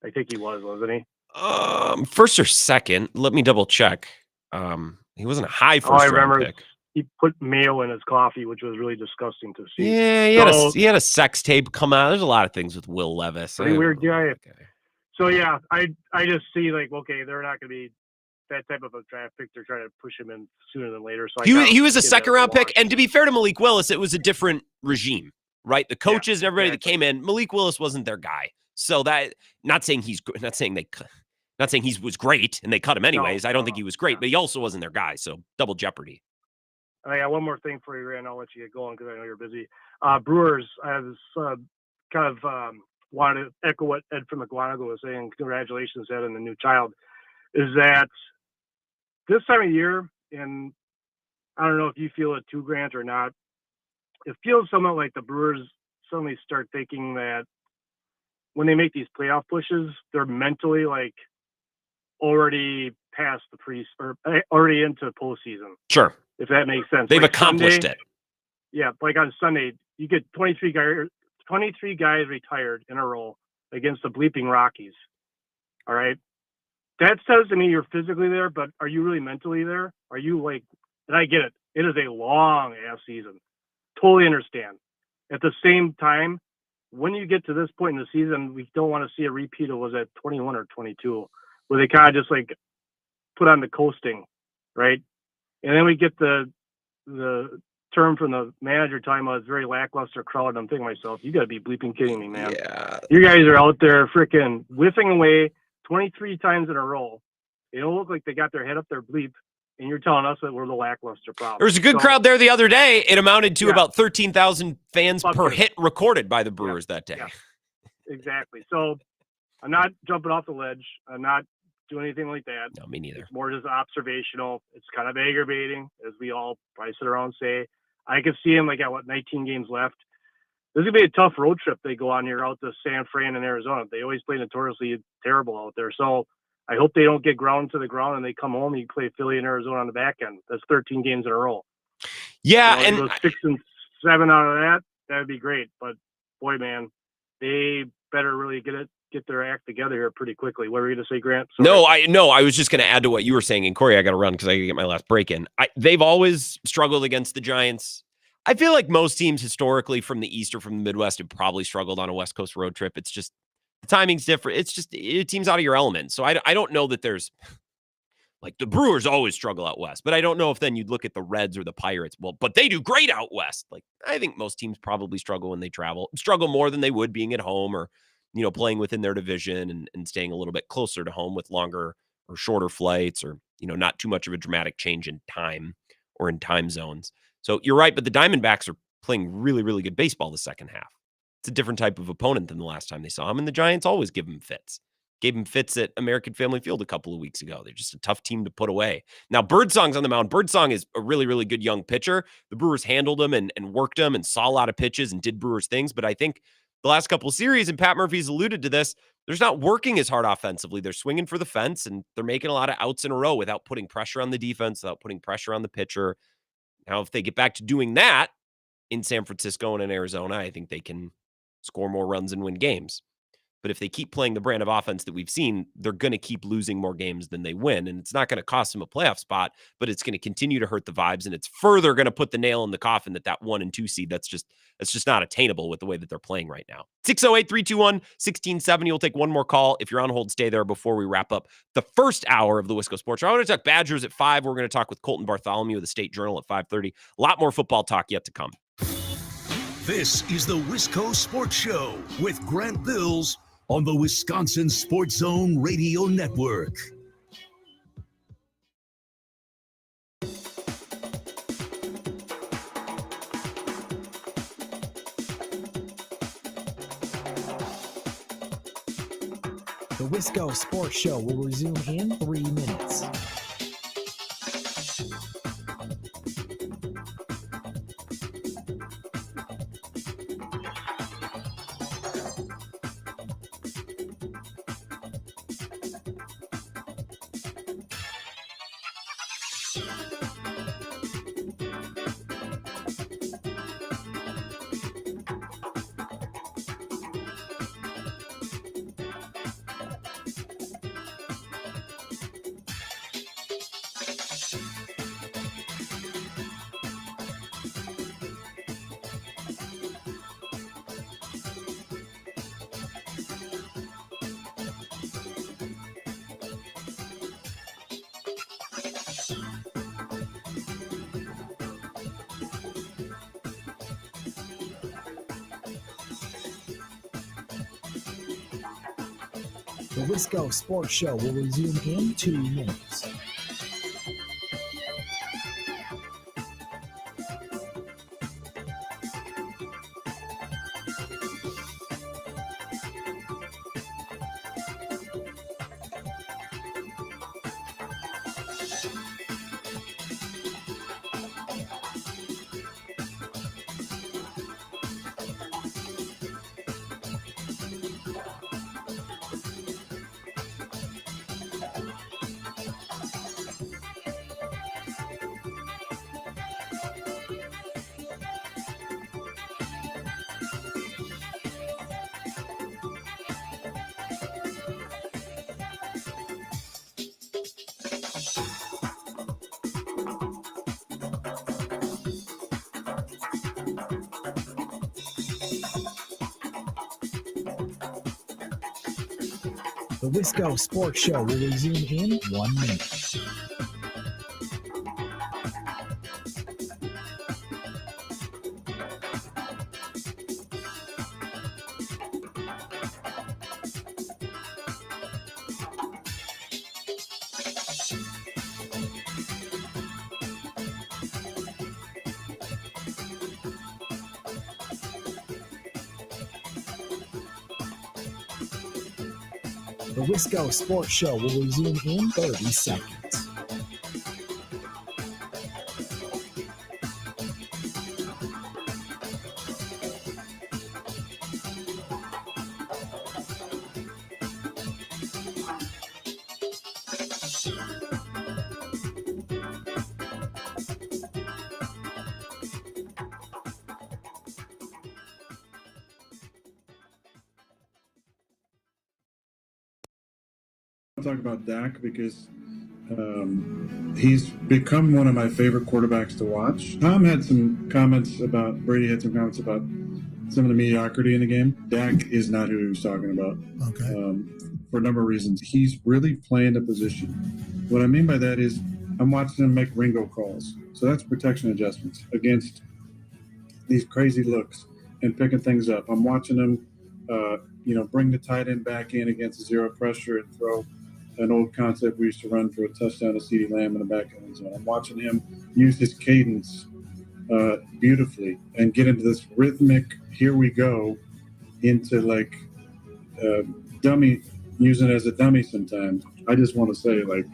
I think he was, wasn't he? First or second. Let me double check. He wasn't a high first-round pick. He put mayo in his coffee, which was really disgusting to see. Yeah, he had a sex tape come out. There's a lot of things with Will Levis. Pretty weird guy. Okay. So yeah, I just see like, okay, they're not going to be that type of a draft pick. They're trying to push him in sooner than later. So he was a second-round pick, and to be fair to Malik Willis, it was a different regime, right? The coaches and everybody that came in, Malik Willis wasn't their guy. So that not saying he was great and they cut him anyways. I don't think he was great, but he also wasn't their guy. So double jeopardy. I got one more thing for you, Rand. I'll let you get going because I know you're busy. Brewers, I was wanted to echo what Ed from McGuanago was saying. Congratulations, Ed, and the new child. Is that this time of year, and I don't know if you feel it too, Grant, or not, it feels somewhat like the Brewers suddenly start thinking that when they make these playoff pushes, they're mentally like already past or already into postseason. Sure. If that makes sense. They've accomplished it. Yeah, like on Sunday, you get 23 guys retired in a row against the bleeping Rockies. All right? That says to me you're physically there, but are you really mentally there? Are you like, and I get it. It is a long-ass season. Totally understand. At the same time, when you get to this point in the season, we don't want to see a repeat of was at 21 or 22, where they kind of just like put on the coasting, right? And then we get the term from the manager talking about it's very lackluster crowd. And I'm thinking to myself, you got to be bleeping kidding me, man. Yeah. You guys are out there freaking whiffing away 23 times in a row. They don't look like they got their head up their bleep, and you're telling us that we're the lackluster problem. There was a good crowd there the other day. It amounted to about 13,000 fans per hit recorded by the Brewers that day. Yeah. Exactly. So I'm not jumping off the ledge. I'm not doing anything like that. No, me neither. It's more just observational. It's kind of aggravating, as we all probably sit around and say. I could see him like at 19 games left. This is gonna be a tough road trip they go on here out to San Fran and Arizona. They always play notoriously terrible out there. So I hope they don't get ground to the ground and they come home and you play Philly and Arizona on the back end. That's 13 games in a row. Yeah, you know, and go 6 and 7 out of that, that'd be great. But boy, man, they better really get their act together here pretty quickly. What were you going to say, Grant? Sorry. No, I was just going to add to what you were saying. And Corey, I got to run because I got to get my last break in. They've always struggled against the Giants. I feel like most teams historically from the East or from the Midwest have probably struggled on a West Coast road trip. It's just the timing's different. It's just it team's out of your element. So I don't know that there's like the Brewers always struggle out West, but I don't know if then you'd look at the Reds or the Pirates. Well, but they do great out West. Like I think most teams probably struggle when they travel, struggle more than they would being at home or, you know, playing within their division and staying a little bit closer to home with longer or shorter flights or, you know, not too much of a dramatic change in time or in time zones. So you're right, but the Diamondbacks are playing really, really good baseball the second half. It's a different type of opponent than the last time they saw him, and the Giants always give him fits. Gave him fits at American Family Field a couple of weeks ago. They're just a tough team to put away. Now, Birdsong's on the mound. Birdsong is a really, really good young pitcher. The Brewers handled him and worked him and saw a lot of pitches and did Brewers things, but I think the last couple of series, and Pat Murphy's alluded to this, there's not working as hard offensively. They're swinging for the fence, and they're making a lot of outs in a row without putting pressure on the defense, without putting pressure on the pitcher. Now, if they get back to doing that in San Francisco and in Arizona, I think they can score more runs and win games. But if they keep playing the brand of offense that we've seen, they're going to keep losing more games than they win. And it's not going to cost them a playoff spot, but it's going to continue to hurt the vibes. And it's further going to put the nail in the coffin that 1 and 2 seed, that's just not attainable with the way that they're playing right now. 608-321-1670. We'll take one more call. If you're on hold, stay there before we wrap up the first hour of the Wisco Sports Show. I want to talk Badgers at 5. We're going to talk with Colten Bartholomew of the State Journal at 5:30. A lot more football talk yet to come. This is the Wisco Sports Show with Grant Bills on the Wisconsin Sports Zone Radio Network. The Wisco Sports Show will resume in 3 minutes. The Wisco Sports Show will resume in 2 minutes. The Wisco Sports Show will resume in 1 minute. The Wisco Sports Show will resume in 30 seconds. to talk about Dak because he's become one of my favorite quarterbacks to watch. Tom had some comments about, Brady had some comments about some of the mediocrity in the game. Dak is not who he was talking about. Okay. For a number of reasons. He's really playing the position. What I mean by that is I'm watching him make Ringo calls. So that's protection adjustments against these crazy looks and picking things up. I'm watching him, bring the tight end back in against zero pressure and throw an old concept we used to run for a touchdown to CeeDee Lamb in the back end zone. I'm watching him use his cadence beautifully and get into this rhythmic, here we go, into like dummy, using it as a dummy sometimes. I just want to say, like,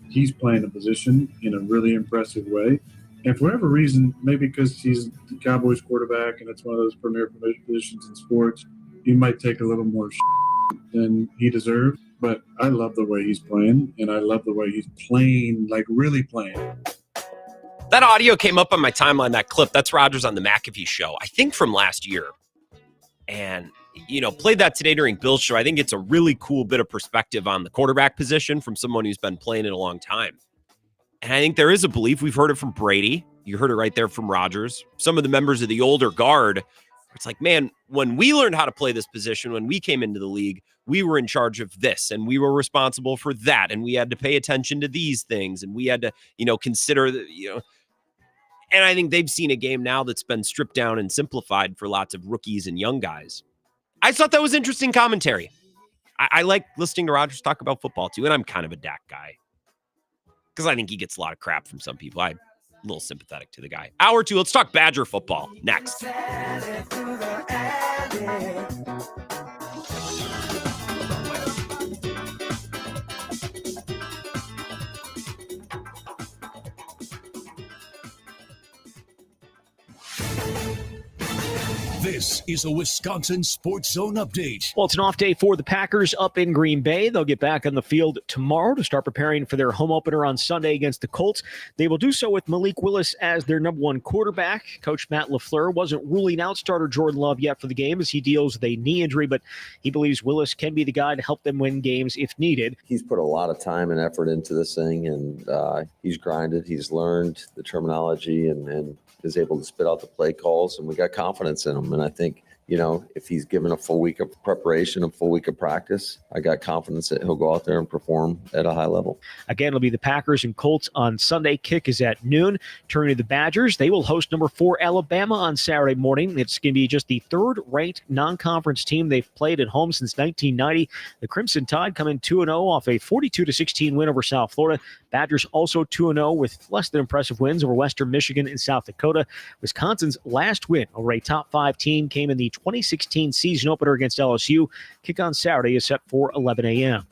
he's playing the position in a really impressive way. And for whatever reason, maybe because he's the Cowboys quarterback and it's one of those premier positions in sports, he might take a little more than he deserves. But I love the way he's playing, and I love the way he's playing, like really playing. That audio came up on my timeline, that clip. That's Rodgers on the McAfee show, I think from last year. And, played that today during Bill's show. I think it's a really cool bit of perspective on the quarterback position from someone who's been playing it a long time. And I think there is a belief. We've heard it from Brady. You heard it right there from Rodgers. Some of the members of the older guard. It's like, man, when we learned how to play this position, when we came into the league, we were in charge of this and we were responsible for that. And we had to pay attention to these things. And we had to, consider, and I think they've seen a game now that's been stripped down and simplified for lots of rookies and young guys. I thought that was interesting commentary. I like listening to Rodgers talk about football too. And I'm kind of a Dak guy because I think he gets a lot of crap from some people. I'm a little sympathetic to the guy. Hour 2, let's talk Badger football next. This is a Wisconsin Sports Zone update. Well, it's an off day for the Packers up in Green Bay. They'll get back on the field tomorrow to start preparing for their home opener on Sunday against the Colts. They will do so with Malik Willis as their number one quarterback. Coach Matt LaFleur wasn't ruling out starter Jordan Love yet for the game as he deals with a knee injury, but he believes Willis can be the guy to help them win games if needed. He's put a lot of time and effort into this thing, and he's grinded. He's learned the terminology and is able to spit out the play calls, and we got confidence in him. And I think, if he's given a full week of preparation, a full week of practice, I got confidence that he'll go out there and perform at a high level. Again, it'll be the Packers and Colts on Sunday. Kick is at noon. Turning to the Badgers, they will host number 4 Alabama on Saturday morning. It's going to be just the third-ranked non-conference team they've played at home since 1990. The Crimson Tide come in 2-0 off a 42-16 win over South Florida. Badgers also 2-0 with less than impressive wins over Western Michigan and South Dakota. Wisconsin's last win over a top 5 team came in the 2016 season opener against LSU. Kick on Saturday is set for 11 a.m.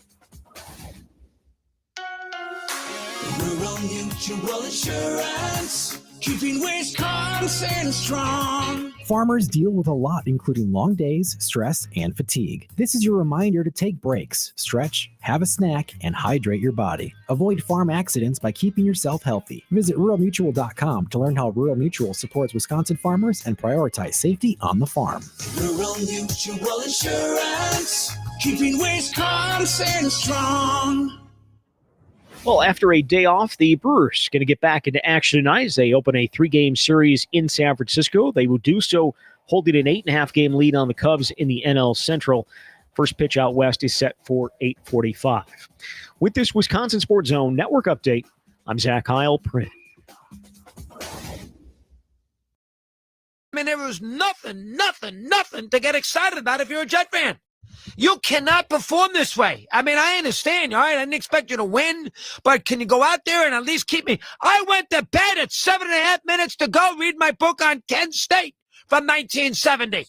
Rural Mutual Insurance, keeping Wisconsin strong. Farmers deal with a lot, including long days, stress, and fatigue. This is your reminder to take breaks, stretch, have a snack, and hydrate your body. Avoid farm accidents by keeping yourself healthy. Visit ruralmutual.com to learn how Rural Mutual supports Wisconsin farmers and prioritize safety on the farm. Rural Mutual Insurance, keeping Wisconsin strong. Well, after a day off, the Brewers going to get back into action tonight as they open a 3-game series in San Francisco. They will do so holding an 8.5-game lead on the Cubs in the NL Central. First pitch out west is set for 8:45. With this Wisconsin Sports Zone Network update, I'm Zach Heil, Print. I mean, there was nothing to get excited about if you're a Jet fan. You cannot perform this way. I mean, I understand, all right? I didn't expect you to win, but can you go out there and at least keep me? I went to bed at 7.5 minutes to go read my book on Kent State from 1970.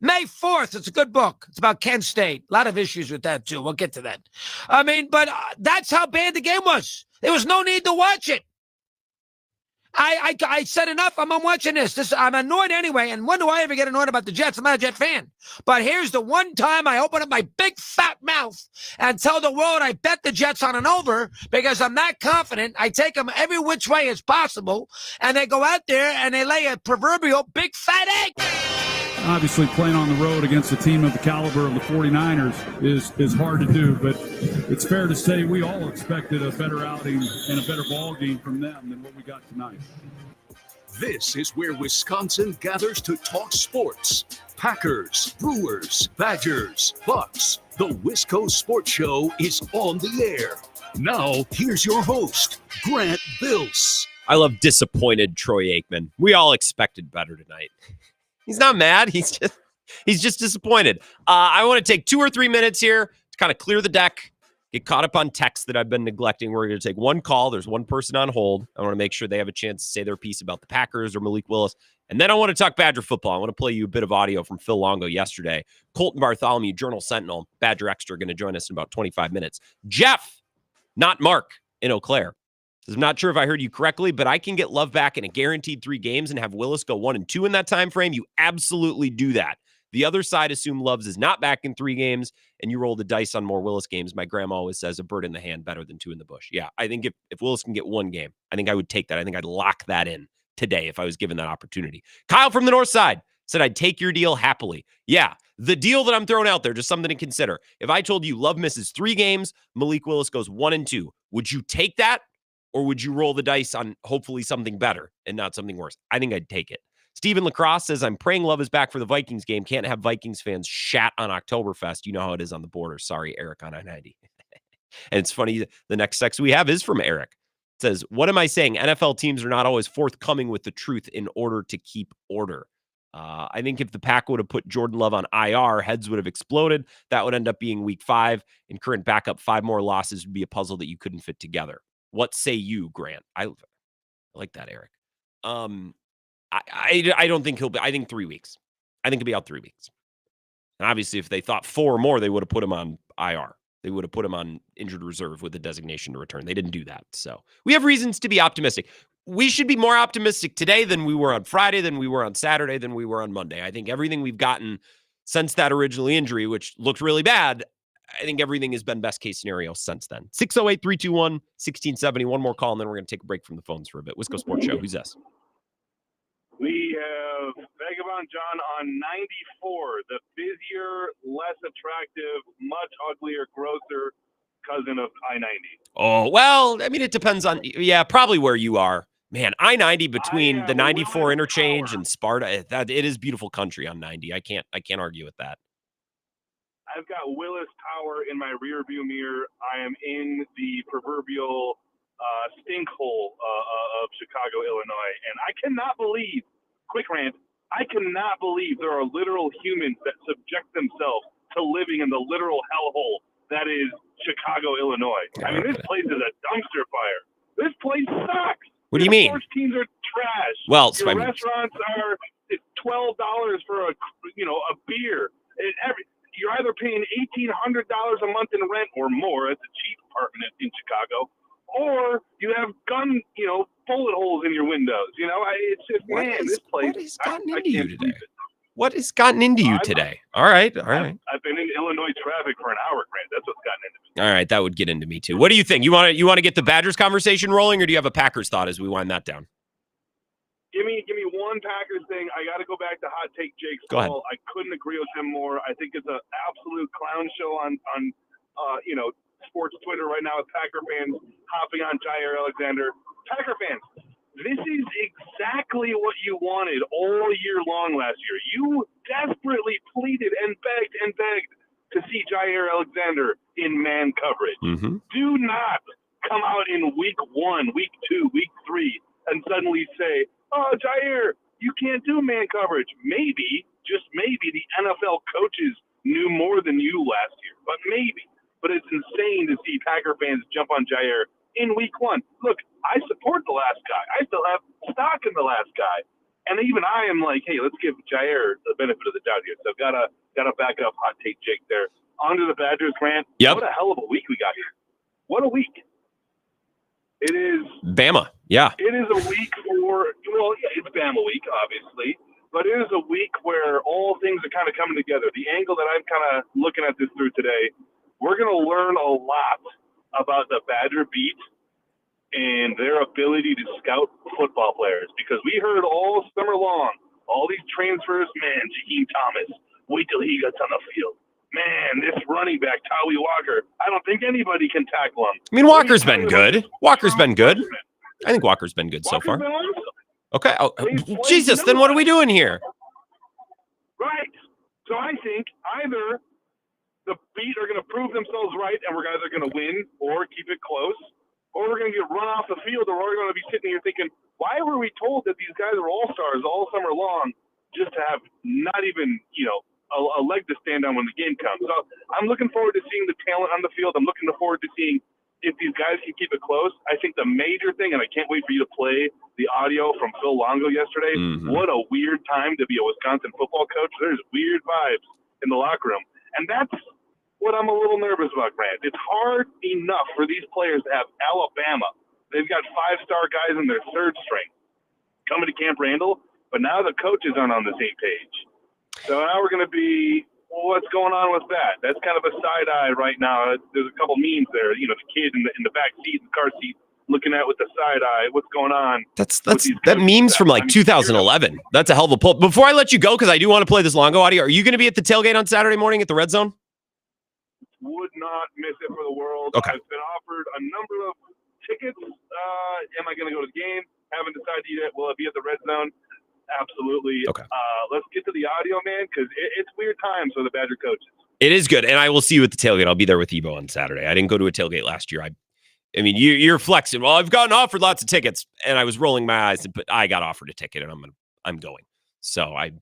May 4th, it's a good book. It's about Kent State. A lot of issues with that, too. We'll get to that. I mean, but that's how bad the game was. There was no need to watch it. I said enough. I'm watching this. I'm annoyed anyway. And when do I ever get annoyed about the Jets? I'm not a Jet fan. But here's the one time I open up my big fat mouth and tell the world I bet the Jets on an over because I'm not confident. I take them every which way as possible. And they go out there and they lay a proverbial big fat egg. obviously playing on the road against a team of the caliber of the 49ers is hard to do, but it's fair to say we all expected a better outing and a better ball game from them than what we got tonight. This is where Wisconsin gathers to talk sports. Packers, Brewers, Badgers, Bucks. The Wisco Sports Show is on the air. Now, here's your host, Grant Bills. I love disappointed Troy Aikman. We all expected better tonight. He's not mad. He's just disappointed. I want to take 2 or 3 minutes here to kind of clear the deck, get caught up on texts that I've been neglecting. We're going to take one call. There's one person on hold. I want to make sure they have a chance to say their piece about the Packers or Malik Willis. And then I want to talk Badger football. I want to play you a bit of audio from Phil Longo yesterday. Colten Bartholomew, Journal Sentinel, Badger Extra, going to join us in about 25 minutes. Jeff, not Mark, in Eau Claire. I'm not sure if I heard you correctly, but I can get Love back in a guaranteed 3 games and have Willis go 1-2 in that time frame. You absolutely do that. The other side assume Loves is not back in 3 games, and you roll the dice on more Willis games. My grandma always says a bird in the hand better than 2 in the bush. Yeah, I think if Willis can get 1 game, I think I would take that. I think I'd lock that in today if I was given that opportunity. Kyle from the north side said I'd take your deal happily. Yeah, the deal that I'm throwing out there, just something to consider. If I told you Love misses 3 games, Malik Willis goes 1-2, would you take that? Or would you roll the dice on hopefully something better and not something worse? I think I'd take it. Stephen Lacrosse says, I'm praying Love is back for the Vikings game. Can't have Vikings fans shat on Oktoberfest. You know how it is on the border. Sorry, Eric on I-90. And it's funny, the next text we have is from Eric. It says, what am I saying? NFL teams are not always forthcoming with the truth in order to keep order. I think if the Pack would have put Jordan Love on IR, heads would have exploded. That would end up being week 5. And current backup, 5 more losses would be a puzzle that you couldn't fit together. What say you, Grant? I like that, Eric. I don't think he'll be. I think 3 weeks. I think he'll be out 3 weeks. And obviously, if they thought 4 more, they would have put him on IR. They would have put him on injured reserve with a designation to return. They didn't do that. So we have reasons to be optimistic. We should be more optimistic today than we were on Friday, than we were on Saturday, than we were on Monday. I think everything we've gotten since that original injury, which looked really bad, I think everything has been best case scenario since then. 608-321-1670. One more call, and then we're going to take a break from the phones for a bit. Wisco Sports Show. Who's this? We have Vagabond John on 94, the busier, less attractive, much uglier, grosser cousin of I-90. Oh, well, I mean, it depends on, probably where you are. Man, I-90 between the 94 interchange and Sparta, it is beautiful country on 90. I can't argue with that. I've got Willis Tower in my rear view mirror. I am in the proverbial stink hole of Chicago, Illinois. And I cannot believe, quick rant, I cannot believe there are literal humans that subject themselves to living in the literal hellhole that is Chicago, Illinois. I mean, this place is a dumpster fire. This place sucks. What do you mean? Sports teams are trash. Well, your restaurants are $12 for a beer. You're either paying $1,800 a month in rent or more. It's a cheap apartment in Chicago, or you have bullet holes in your windows. It's just this place. What has gotten into you today? What has gotten into you today? All right. I've been in Illinois traffic for an hour, Grant. That's what's gotten into me. All right, that would get into me too. What do you think? You want to get the Badgers conversation rolling, or do you have a Packers thought as we wind that down? Give me one Packers thing. I got to go back to Hot Take Jake's Go ahead. call. I couldn't agree with him more. I think it's an absolute clown show on sports Twitter right now with Packer fans hopping on Jair Alexander. Packer fans, this is exactly what you wanted all year long last year. You desperately pleaded and begged to see Jair Alexander in man coverage. Mm-hmm. Do not come out in week 1, week 2, week 3 and suddenly say, oh, Jair, you can't do man coverage. Maybe, just maybe, the NFL coaches knew more than you last year. But maybe. But it's insane to see Packer fans jump on Jair in week 1. Look, I support the last guy. I still have stock in the last guy. And even I am like, hey, let's give Jair the benefit of the doubt here. So gotta back up Hot Take Jake there. On to the Badgers, Grant. Yep. What a hell of a week we got here. What a week. It is Bama. Yeah. It is a week it's Bama week, obviously, but it is a week where all things are kind of coming together. The angle that I'm kind of looking at this through today, we're going to learn a lot about the Badger beat and their ability to scout football players, because we heard all summer long, all these transfers, man, Jaheim Thomas, wait till he gets on the field. Man, this running back, Tawee Walker, I don't think anybody can tackle him. I mean, Walker's been good. Walker's been good. I think Walker's been good so far. Been awesome. Okay. Oh, Jesus, then what are we doing here? Right. So I think either the Beat are going to prove themselves right and we're either going to win or keep it close, or we're going to get run off the field, or we're going to be sitting here thinking, why were we told that these guys are all-stars all summer long just to have not even, a leg to stand on when the game comes? So I'm looking forward to seeing the talent on the field. I'm looking forward to seeing if these guys can keep it close. I think the major thing, and I can't wait for you to play the audio from Phil Longo yesterday. Mm-hmm. What a weird time to be a Wisconsin football coach. There's weird vibes in the locker room. And that's what I'm a little nervous about, Grant. It's hard enough for these players to have Alabama. They've got 5-star guys in their third string coming to Camp Randall, but now the coaches aren't on the same page. So now we're going to be, well, what's going on with that? That's kind of a side eye right now. There's a couple memes there. The kid in the back seat, the car seat, looking at with the side eye. What's going on? That meme's from like 2011. That's a hell of a pull. Before I let you go, because I do want to play this Longo audio, are you going to be at the tailgate on Saturday morning at the Red Zone? Would not miss it for the world. Okay. I've been offered a number of tickets. Am I going to go to the game? Haven't decided yet. Will I be at the Red Zone? Absolutely. Okay. Let's get to the audio, man, because it's weird times for the Badger coaches. It is good, and I will see you at the tailgate. I'll be there with Ebo on Saturday. I didn't go to a tailgate last year. I mean, you're flexing. Well, I've gotten offered lots of tickets, and I was rolling my eyes, but I got offered a ticket, and I'm going. So I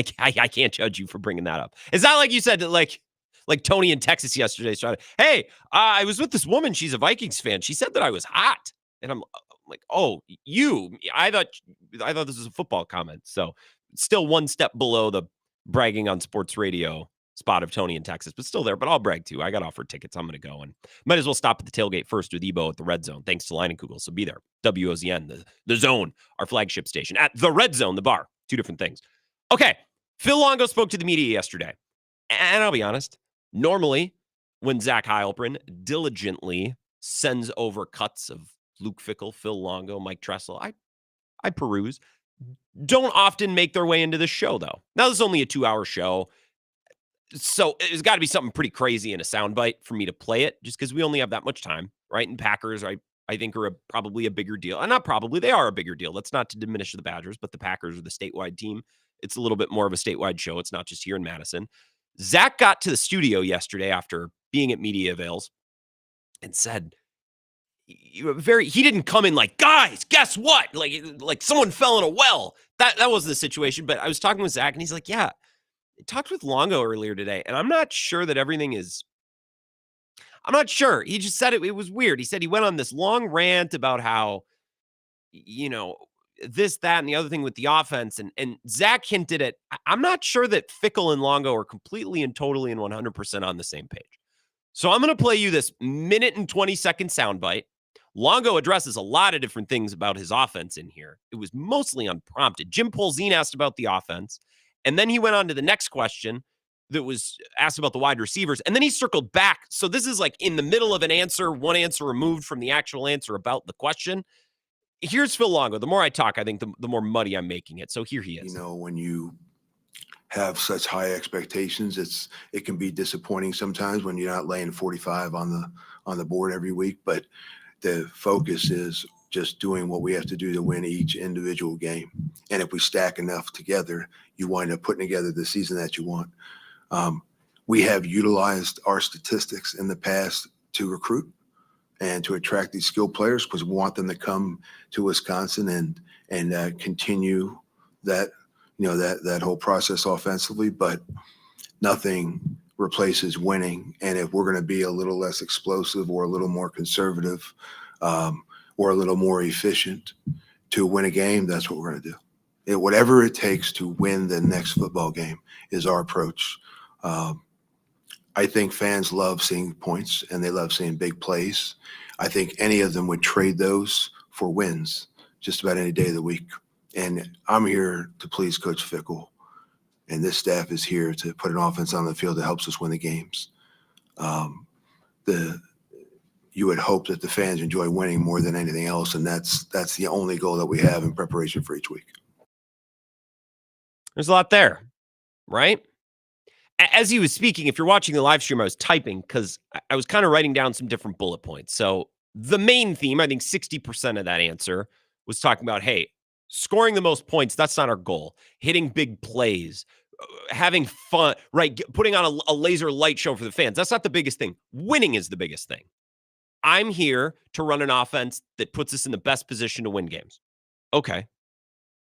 can't judge you for bringing that up. It's not like you said that, like Tony in Texas yesterday. Started, hey, I was with this woman. She's a Vikings fan. She said that I was hot, and I'm like, oh, I thought this was a football comment. So still one step below the bragging on sports radio spot of Tony in Texas, but still there. But I'll brag too. I got offered tickets. I'm going to go, and might as well stop at the tailgate first with Ebo at the Red Zone. Thanks to Leinenkugel. So be there. WOZN, the Zone, our flagship station at the Red Zone, the bar. Two different things. Okay. Phil Longo spoke to the media yesterday, and I'll be honest. Normally, when Zach Heilprin diligently sends over cuts of Luke Fickell, Phil Longo, Mike Tressel, I peruse. Don't often make their way into this show, though. Now, this is only a 2-hour show, so it's got to be something pretty crazy in a soundbite for me to play it, just because we only have that much time, right? And Packers, I think, are probably a bigger deal. And not probably, they are a bigger deal. That's not to diminish the Badgers, but the Packers are the statewide team. It's a little bit more of a statewide show. It's not just here in Madison. Zach got to the studio yesterday after being at Media Avails and said, he didn't come in like, guys, guess what? Like someone fell in a well. That wasn't the situation. But I was talking with Zach, and he's like, yeah, I talked with Longo earlier today, and I'm not sure that everything is. I'm not sure. He just said it was weird. He said he went on this long rant about how, this, that, and the other thing with the offense. And Zach hinted at, I'm not sure that Fickell and Longo are completely and totally and 100% on the same page. So I'm going to play you this 1-20-second soundbite. Longo addresses a lot of different things about his offense in here. It was mostly unprompted. Jim Polzin asked about the offense, and then he went on to the next question that was asked about the wide receivers, and then he circled back. So this is like in the middle of an answer, one answer removed from the actual answer about the question. Here's Phil Longo. The more I talk, I think the more muddy I'm making it. So here he is. When you have such high expectations, it can be disappointing sometimes when you're not laying 45 on the board every week. But the focus is just doing what we have to do to win each individual game. And if we stack enough together, you wind up putting together the season that you want. We have utilized our statistics in the past to recruit and to attract these skilled players because we want them to come to Wisconsin and continue that, that whole process offensively, but nothing replaces winning. And if we're going to be a little less explosive or a little more conservative or a little more efficient to win a game, that's what we're going to do. Whatever it takes to win the next football game is our approach. I think fans love seeing points and they love seeing big plays. I think any of them would trade those for wins just about any day of the week. And I'm here to please Coach Fickell, and this staff is here to put an offense on the field that helps us win the games. You would hope that the fans enjoy winning more than anything else, and that's the only goal that we have in preparation for each week. There's a lot there, right? As he was speaking, if you're watching the live stream, I was typing because I was kind of writing down some different bullet points. So the main theme, I think 60% of that answer was talking about, hey, scoring the most points, that's not our goal. Hitting big plays, having fun, right? Putting on a laser light show for the fans. That's not the biggest thing. Winning is the biggest thing. I'm here to run an offense that puts us in the best position to win games. Okay.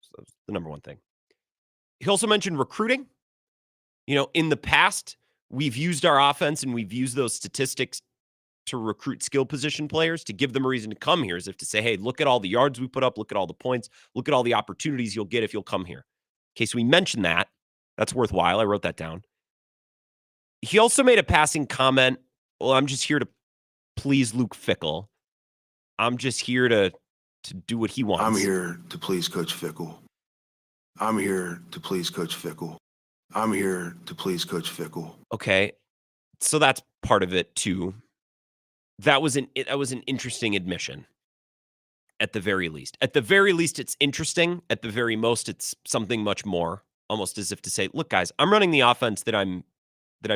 So that's the number one thing. He also mentioned recruiting. In the past, we've used our offense and we've used those statistics to recruit skill position players, to give them a reason to come here, as if to say, hey, look at all the yards we put up, look at all the points, look at all the opportunities you'll get if you'll come here. Okay, so we mentioned that. That's worthwhile. I wrote that down. He also made a passing comment. Well, I'm just here to please Luke Fickell. I'm just here to do what he wants. I'm here to please Coach Fickell. I'm here to please Coach Fickell. I'm here to please Coach Fickell. Okay, so that's part of it too. That was an interesting admission. At the very least, it's interesting. At the very most, it's something much more. Almost as if to say, "Look, guys, I'm running the offense that I'm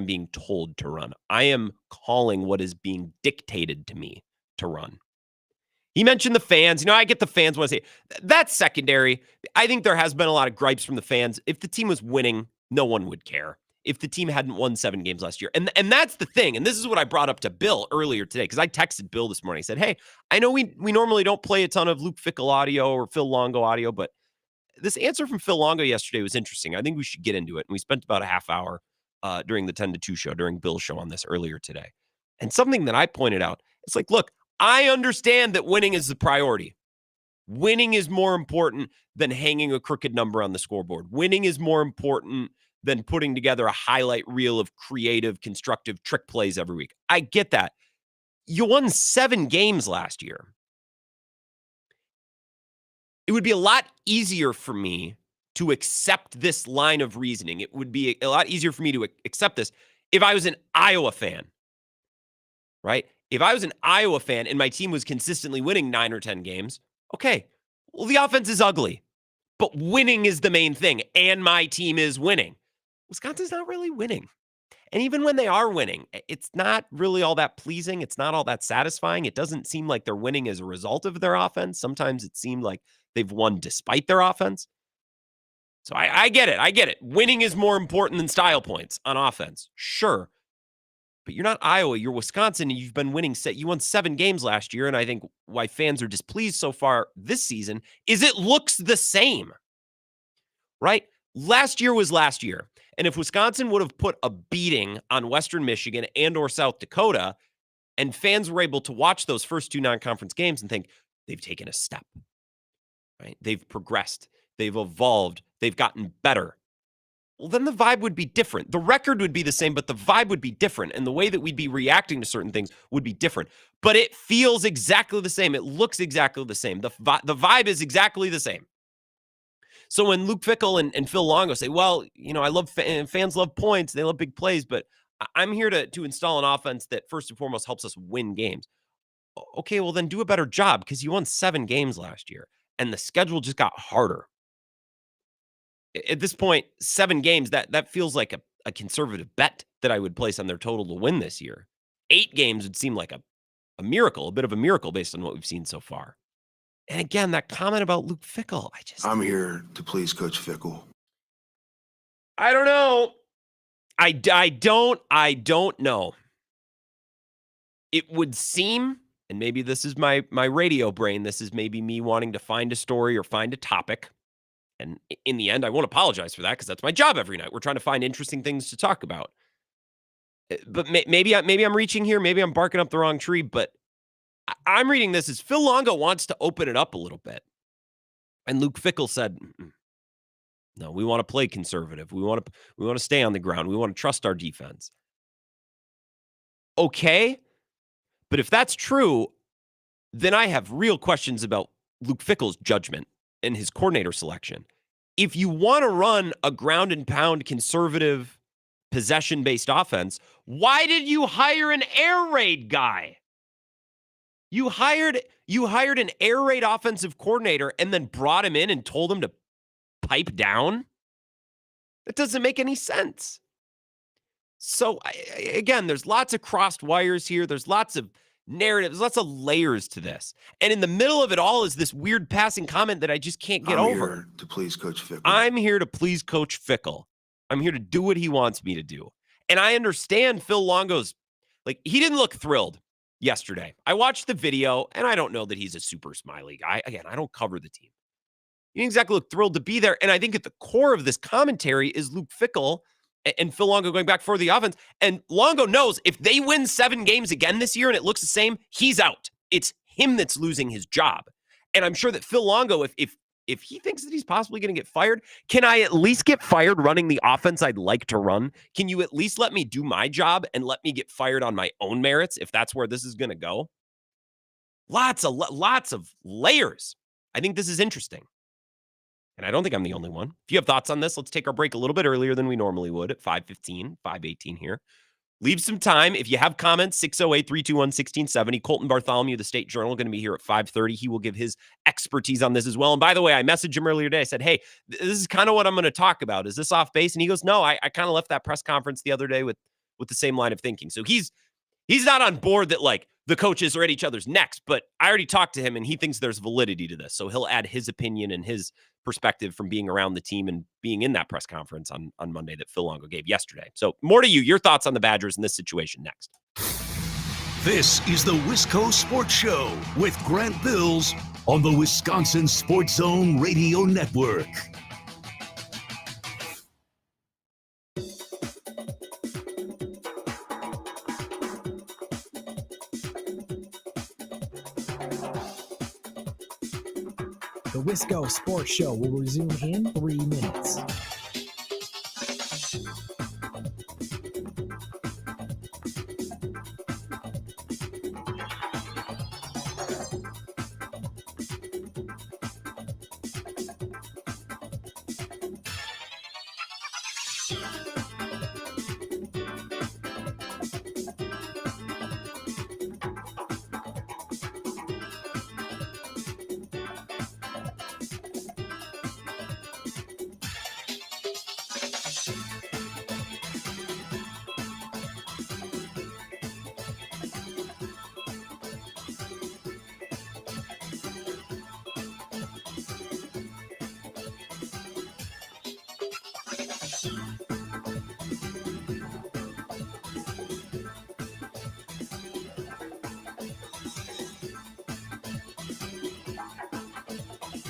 being told to run. I am calling what is being dictated to me to run." He mentioned the fans. I get the fans want to say that's secondary. I think there has been a lot of gripes from the fans. If the team was winning, no one would care. If the team hadn't won 7 games last year. And that's the thing. And this is what I brought up to Bill earlier today, because I texted Bill this morning. I said, hey, I know we normally don't play a ton of Luke Fickell audio or Phil Longo audio, but this answer from Phil Longo yesterday was interesting. I think we should get into it. And we spent about a half hour during the 10 to 2 show, during Bill's show on this earlier today. And something that I pointed out, it's like, look, I understand that winning is the priority. Winning is more important than hanging a crooked number on the scoreboard. Winning is more important than putting together a highlight reel of creative, constructive trick plays every week. I get that. You won 7 games last year. It would be a lot easier for me to accept this line of reasoning. It would be a lot easier for me to accept this if I was an Iowa fan, right? If I was an Iowa fan and my team was consistently winning 9 or 10 games, okay, well, the offense is ugly, but winning is the main thing, and my team is winning. Wisconsin's not really winning. And even when they are winning, it's not really all that pleasing. It's not all that satisfying. It doesn't seem like they're winning as a result of their offense. Sometimes it seemed like they've won despite their offense. So I get it. I get it. Winning is more important than style points on offense. Sure. But you're not Iowa. You're Wisconsin, and you've been winning. You won 7 games last year, and I think why fans are displeased so far this season is it looks the same, right? Last year was last year. And if Wisconsin would have put a beating on Western Michigan and or South Dakota, and fans were able to watch those first 2 non-conference games and think they've taken a step, right? They've progressed. They've evolved. They've gotten better. Well, then the vibe would be different. The record would be the same, but the vibe would be different. And the way that we'd be reacting to certain things would be different. But it feels exactly the same. It looks exactly the same. The vibe is exactly the same. So when Luke Fickell and Phil Longo say, well, I love fans love points, they love big plays, but I'm here to install an offense that first and foremost helps us win games. Okay, well then do a better job, because you won 7 games last year and the schedule just got harder. At this point, 7 games, that feels like a conservative bet that I would place on their total to win this year. 8 games would seem like a miracle, a bit of a miracle based on what we've seen so far. And again, that comment about Luke Fickell, I'm here to please Coach Fickell. I don't know. I don't know. It would seem, and maybe this is my radio brain, this is maybe me wanting to find a story or find a topic. And in the end, I won't apologize for that, because that's my job every night. We're trying to find interesting things to talk about. But maybe I'm reaching here. Maybe I'm barking up the wrong tree, but I'm reading this as Phil Longo wants to open it up a little bit. And Luke Fickell said, no, we want to play conservative. We want to stay on the ground. We want to trust our defense. Okay. But if that's true, then I have real questions about Luke Fickell's judgment and his coordinator selection. If you want to run a ground and pound conservative possession-based offense, why did you hire an air raid guy? You hired an air raid offensive coordinator and then brought him in and told him to pipe down? That doesn't make any sense. So again, there's lots of crossed wires here. There's lots of narratives, lots of layers to this. And in the middle of it all is this weird passing comment that I just can't get over. I'm here to please Coach Fickell. I'm here to please Coach Fickell. I'm here to do what he wants me to do. And I understand Phil Longo's, he didn't look thrilled yesterday. I watched the video, and I don't know that he's a super smiley guy. Again, I don't cover the team. He didn't exactly look thrilled to be there. And I think at the core of this commentary is Luke Fickell and Phil Longo going back for the offense. And Longo knows if they win 7 games again this year and it looks the same, he's out. It's him that's losing his job. And I'm sure that Phil Longo, if he thinks that he's possibly going to get fired, can I at least get fired running the offense I'd like to run? Can you at least let me do my job and let me get fired on my own merits if that's where this is going to go? Lots of layers. I think this is interesting. And I don't think I'm the only one. If you have thoughts on this, let's take our break a little bit earlier than we normally would at 5:15, 5:18 here. Leave some time. If you have comments, 608-321-1670. Colten Bartholomew, the State Journal, going to be here at 5:30. He will give his expertise on this as well. And by the way, I messaged him earlier today. I said, hey, this is kind of what I'm going to talk about. Is this off base? And he goes, no, I kind of left that press conference the other day with the same line of thinking. So he's not on board that the coaches are at each other's necks, but I already talked to him and he thinks there's validity to this. So he'll add his opinion and his perspective from being around the team and being in that press conference on Monday that Phil Longo gave yesterday. So more to you, your thoughts on the Badgers in this situation next. This is the Wisco Sports Show with Grant Bills on the Wisconsin Sports Zone Radio Network. The Wisco Sports Show will resume in 3 minutes.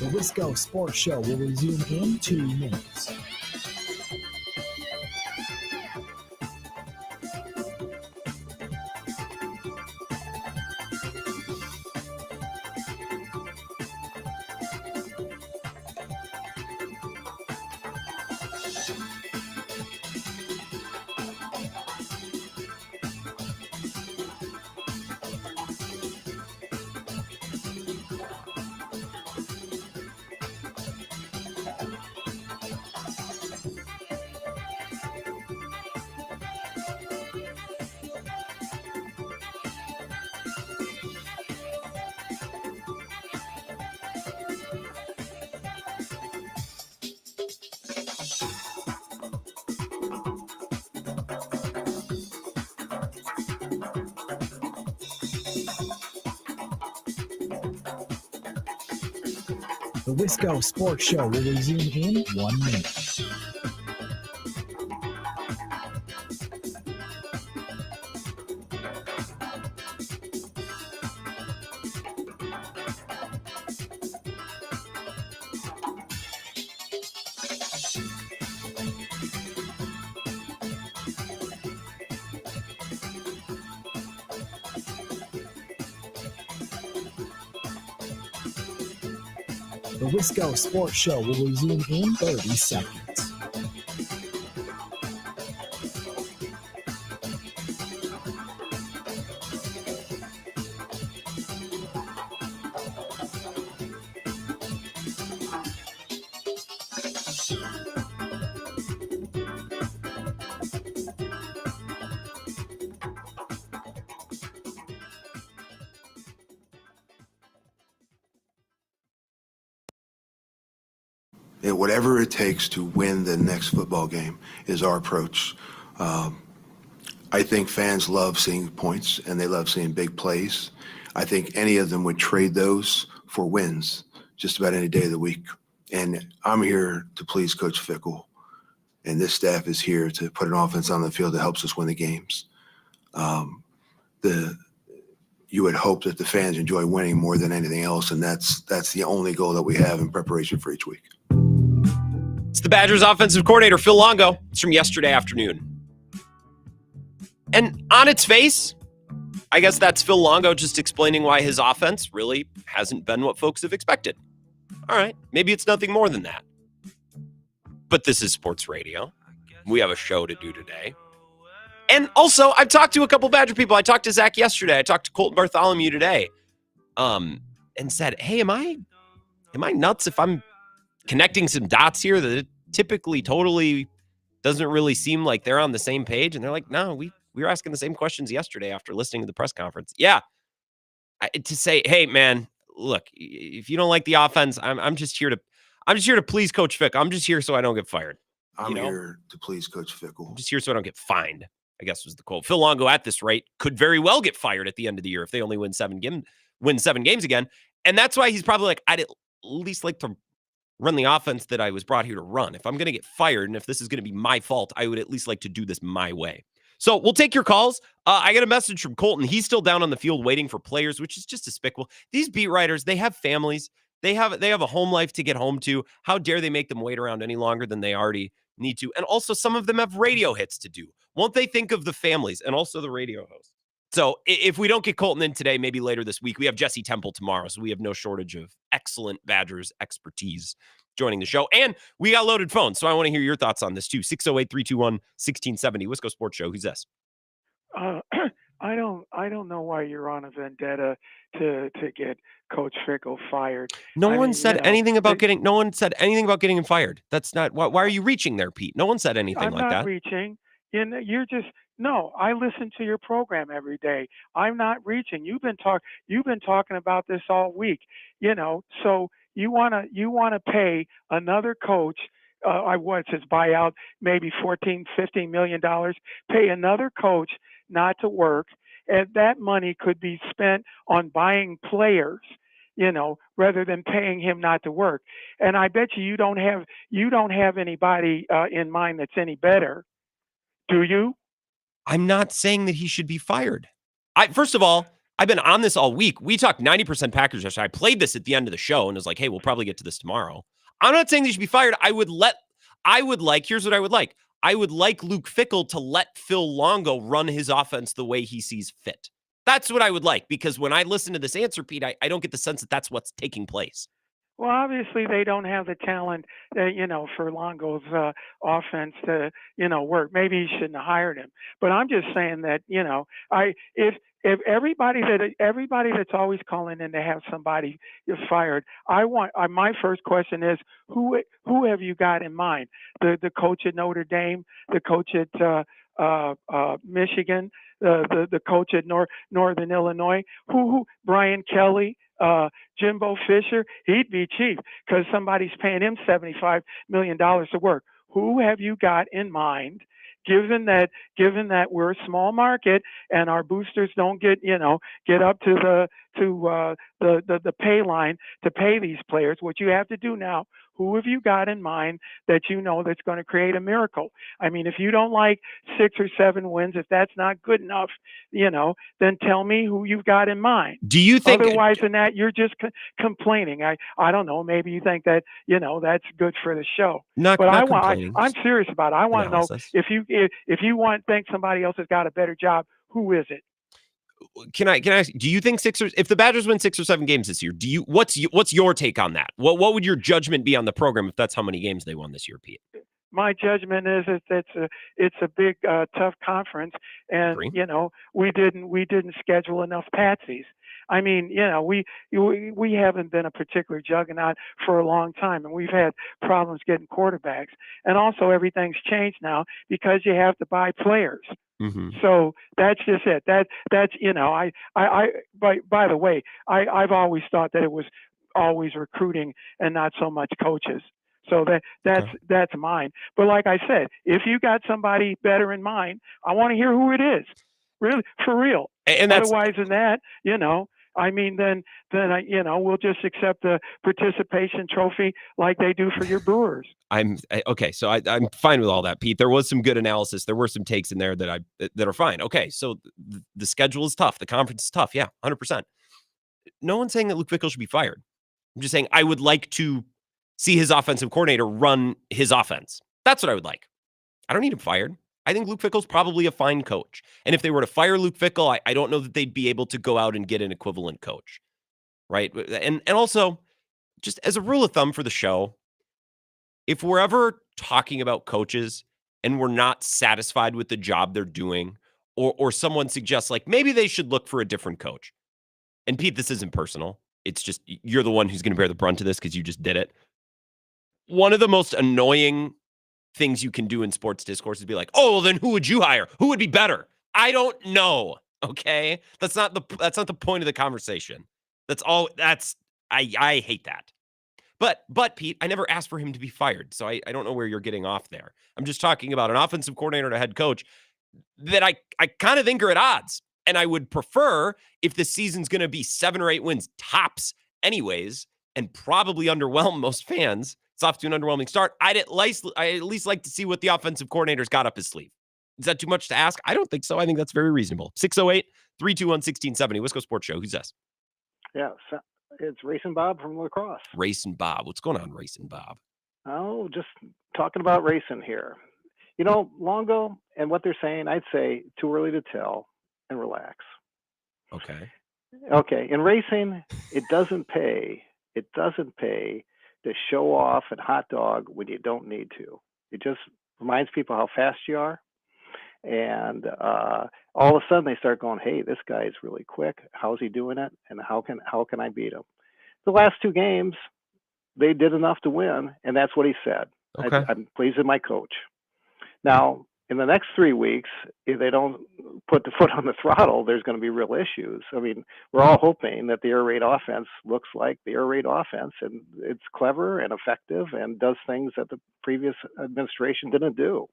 The Wisco Sports Show will resume in 2 minutes. The Wisco Sports Show will resume in 1 minute. The Wisco Sports Show will resume in 30 seconds. Whatever it takes to win the next football game is our approach. I think fans love seeing points and they love seeing big plays. I think any of them would trade those for wins just about any day of the week. And I'm here to please Coach Fickell, and this staff is here to put an offense on the field that helps us win the games. You would hope that the fans enjoy winning more than anything else, and that's the only goal that we have in preparation for each week. It's the Badgers offensive coordinator, Phil Longo. It's from yesterday afternoon. And on its face, I guess that's Phil Longo just explaining why his offense really hasn't been what folks have expected. All right, maybe it's nothing more than that. But this is sports radio. We have a show to do today. And also, I've talked to a couple Badger people. I talked to Zach yesterday. I talked to Colten Bartholomew today. And said, hey, am I nuts if I'm connecting some dots here that it typically totally doesn't really seem like they're on the same page? And they're like, no, we were asking the same questions yesterday after listening to the press conference. Yeah. To say, hey, man, look, if you don't like the offense, I'm just here to please Coach Fickell. I'm just here so I don't get fired. I'm here to please Coach Fickell. I'm just here so I don't get fined, I guess was the quote. Phil Longo at this rate could very well get fired at the end of the year if they only win seven games again. And that's why he's probably like, I'd at least like to run the offense that I was brought here to run. If I'm going to get fired and if this is going to be my fault, I would at least like to do this my way. So we'll take your calls. I got a message from Colten. He's still down on the field waiting for players, which is just despicable. These beat writers, they have families. They have a home life to get home to. How dare they make them wait around any longer than they already need to? And also some of them have radio hits to do. Won't they think of the families and also the radio hosts? So if we don't get Colten in today, maybe later this week, we have Jesse Temple tomorrow. So we have no shortage of excellent Badgers expertise joining the show. And we got loaded phones. So I want to hear your thoughts on this too. 608-321-1670. Wisco Sports Show. Who's this? I don't know why you're on a vendetta to get Coach Fickell fired. No one said anything about getting him fired. That's not why are you reaching there, Pete? No one said anything like that. I'm not reaching. No, I listen to your program every day. I'm not reaching. You've been talking about this all week, so you want to pay another coach, what's his buyout, maybe $14, $15 million, pay another coach not to work, and that money could be spent on buying players, rather than paying him not to work. And I bet you don't have anybody in mind that's any better. Do you? I'm not saying that he should be fired. First of all, I've been on this all week. We talked 90% Packers yesterday. I played this at the end of the show and was like, hey, we'll probably get to this tomorrow. I'm not saying they should be fired. Here's what I would like. I would like Luke Fickell to let Phil Longo run his offense the way he sees fit. That's what I would like, because when I listen to this answer, Pete, I don't get the sense that that's what's taking place. Well, obviously they don't have the talent, for Longo's offense to, work. Maybe he shouldn't have hired him. But I'm just saying that, if everybody that's always calling in to have somebody fired, my first question is who have you got in mind? The coach at Notre Dame, the coach at Michigan, the coach at Northern Illinois, who Brian Kelly. Jimbo Fisher, he'd be cheap because somebody's paying him $75 million to work. Who have you got in mind? Given that we're a small market and our boosters don't get up to the pay line to pay these players, what you have to do now, who have you got in mind that that's going to create a miracle? I mean, if you don't like 6 or 7 wins, if that's not good enough, then tell me who you've got in mind. Do you think otherwise than that, you're just complaining? I don't know. Maybe you think that, that's good for the show. I'm serious about it. I want to know if you think somebody else has got a better job, who is it? Can I ask, do you think if the Badgers win 6 or 7 games this year, what's your take on that? What would your judgment be on the program if that's how many games they won this year, Pete? My judgment is it's a big tough conference, and we didn't schedule enough patsies. I mean, we haven't been a particular juggernaut for a long time, and we've had problems getting quarterbacks. And also, everything's changed now because you have to buy players. Mm-hmm. So that's just it. That's by the way, I've always thought that it was always recruiting and not so much coaches. So that's mine. But like I said, if you got somebody better in mind, I want to hear who it is. Really, for real. And that's, otherwise than that, I mean, then we'll just accept the participation trophy like they do for your Brewers. Okay, so I'm fine with all that, Pete. There was some good analysis. There were some takes in there that are fine. Okay, so the schedule is tough. The conference is tough. Yeah, 100%. No one's saying that Luke Fickell should be fired. I'm just saying I would like to see his offensive coordinator run his offense. That's what I would like. I don't need him fired. I think Luke Fickell's probably a fine coach. And if they were to fire Luke Fickell, I don't know that they'd be able to go out and get an equivalent coach, right? And also, just as a rule of thumb for the show, if we're ever talking about coaches and we're not satisfied with the job they're doing, or someone suggests like maybe they should look for a different coach. And Pete, this isn't personal. It's just you're the one who's going to bear the brunt of this because you just did it. One of the most annoying things you can do in sports discourse is be like, oh, well, then who would you hire? Who would be better? I don't know. Okay. That's not the point of the conversation. I hate that. But Pete, I never asked for him to be fired. So I don't know where you're getting off there. I'm just talking about an offensive coordinator and a head coach that I kind of think are at odds. And I would prefer if the season's going to be 7 or 8 wins tops anyways, and probably underwhelm most fans. It's off to an underwhelming start. I'd at least like to see what the offensive coordinator's got up his sleeve. Is that too much to ask? I don't think so. I think that's very reasonable. 608-321-1670. Wisco Sports Show. Who's this? Yeah, so it's Racing Bob from La Crosse. Racing Bob. What's going on, Racing Bob? Oh, just talking about racing here. Longo and what they're saying, I'd say too early to tell and relax. Okay. Okay. In racing, it doesn't pay. It doesn't pay to show off and hot dog when you don't need to. It just reminds people how fast you are. And all of a sudden they start going, hey, this guy's really quick. How's he doing it? And how can I beat him? The last 2 games, they did enough to win. And that's what he said. Okay. I'm pleased with my coach. Now, in the next 3 weeks, if they don't put the foot on the throttle, there's going to be real issues. I mean, we're all hoping that the air raid offense looks like the air raid offense, and it's clever and effective and does things that the previous administration didn't do.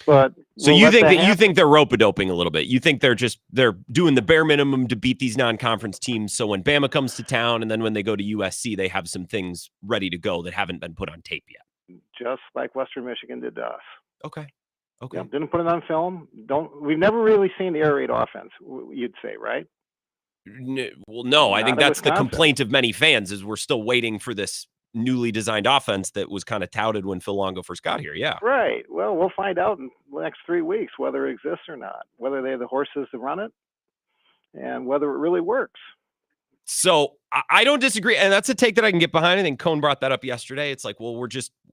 But so you think they're rope-a-doping a little bit. You think they're doing the bare minimum to beat these non-conference teams. So when Bama comes to town, and then when they go to USC, they have some things ready to go that haven't been put on tape yet. Just like Western Michigan did to us. Okay. Yeah, didn't put it on film. We've never really seen the air raid offense, you'd say, right? Well, no, I think that's the complaint of many fans is we're still waiting for this newly designed offense that was kind of touted when Phil Longo first got here. Yeah. Right. Well, we'll find out in the next 3 weeks whether it exists or not, whether they have the horses to run it, and whether it really works. So I don't disagree. And that's a take that I can get behind. I think Cone brought that up yesterday. It's like, well,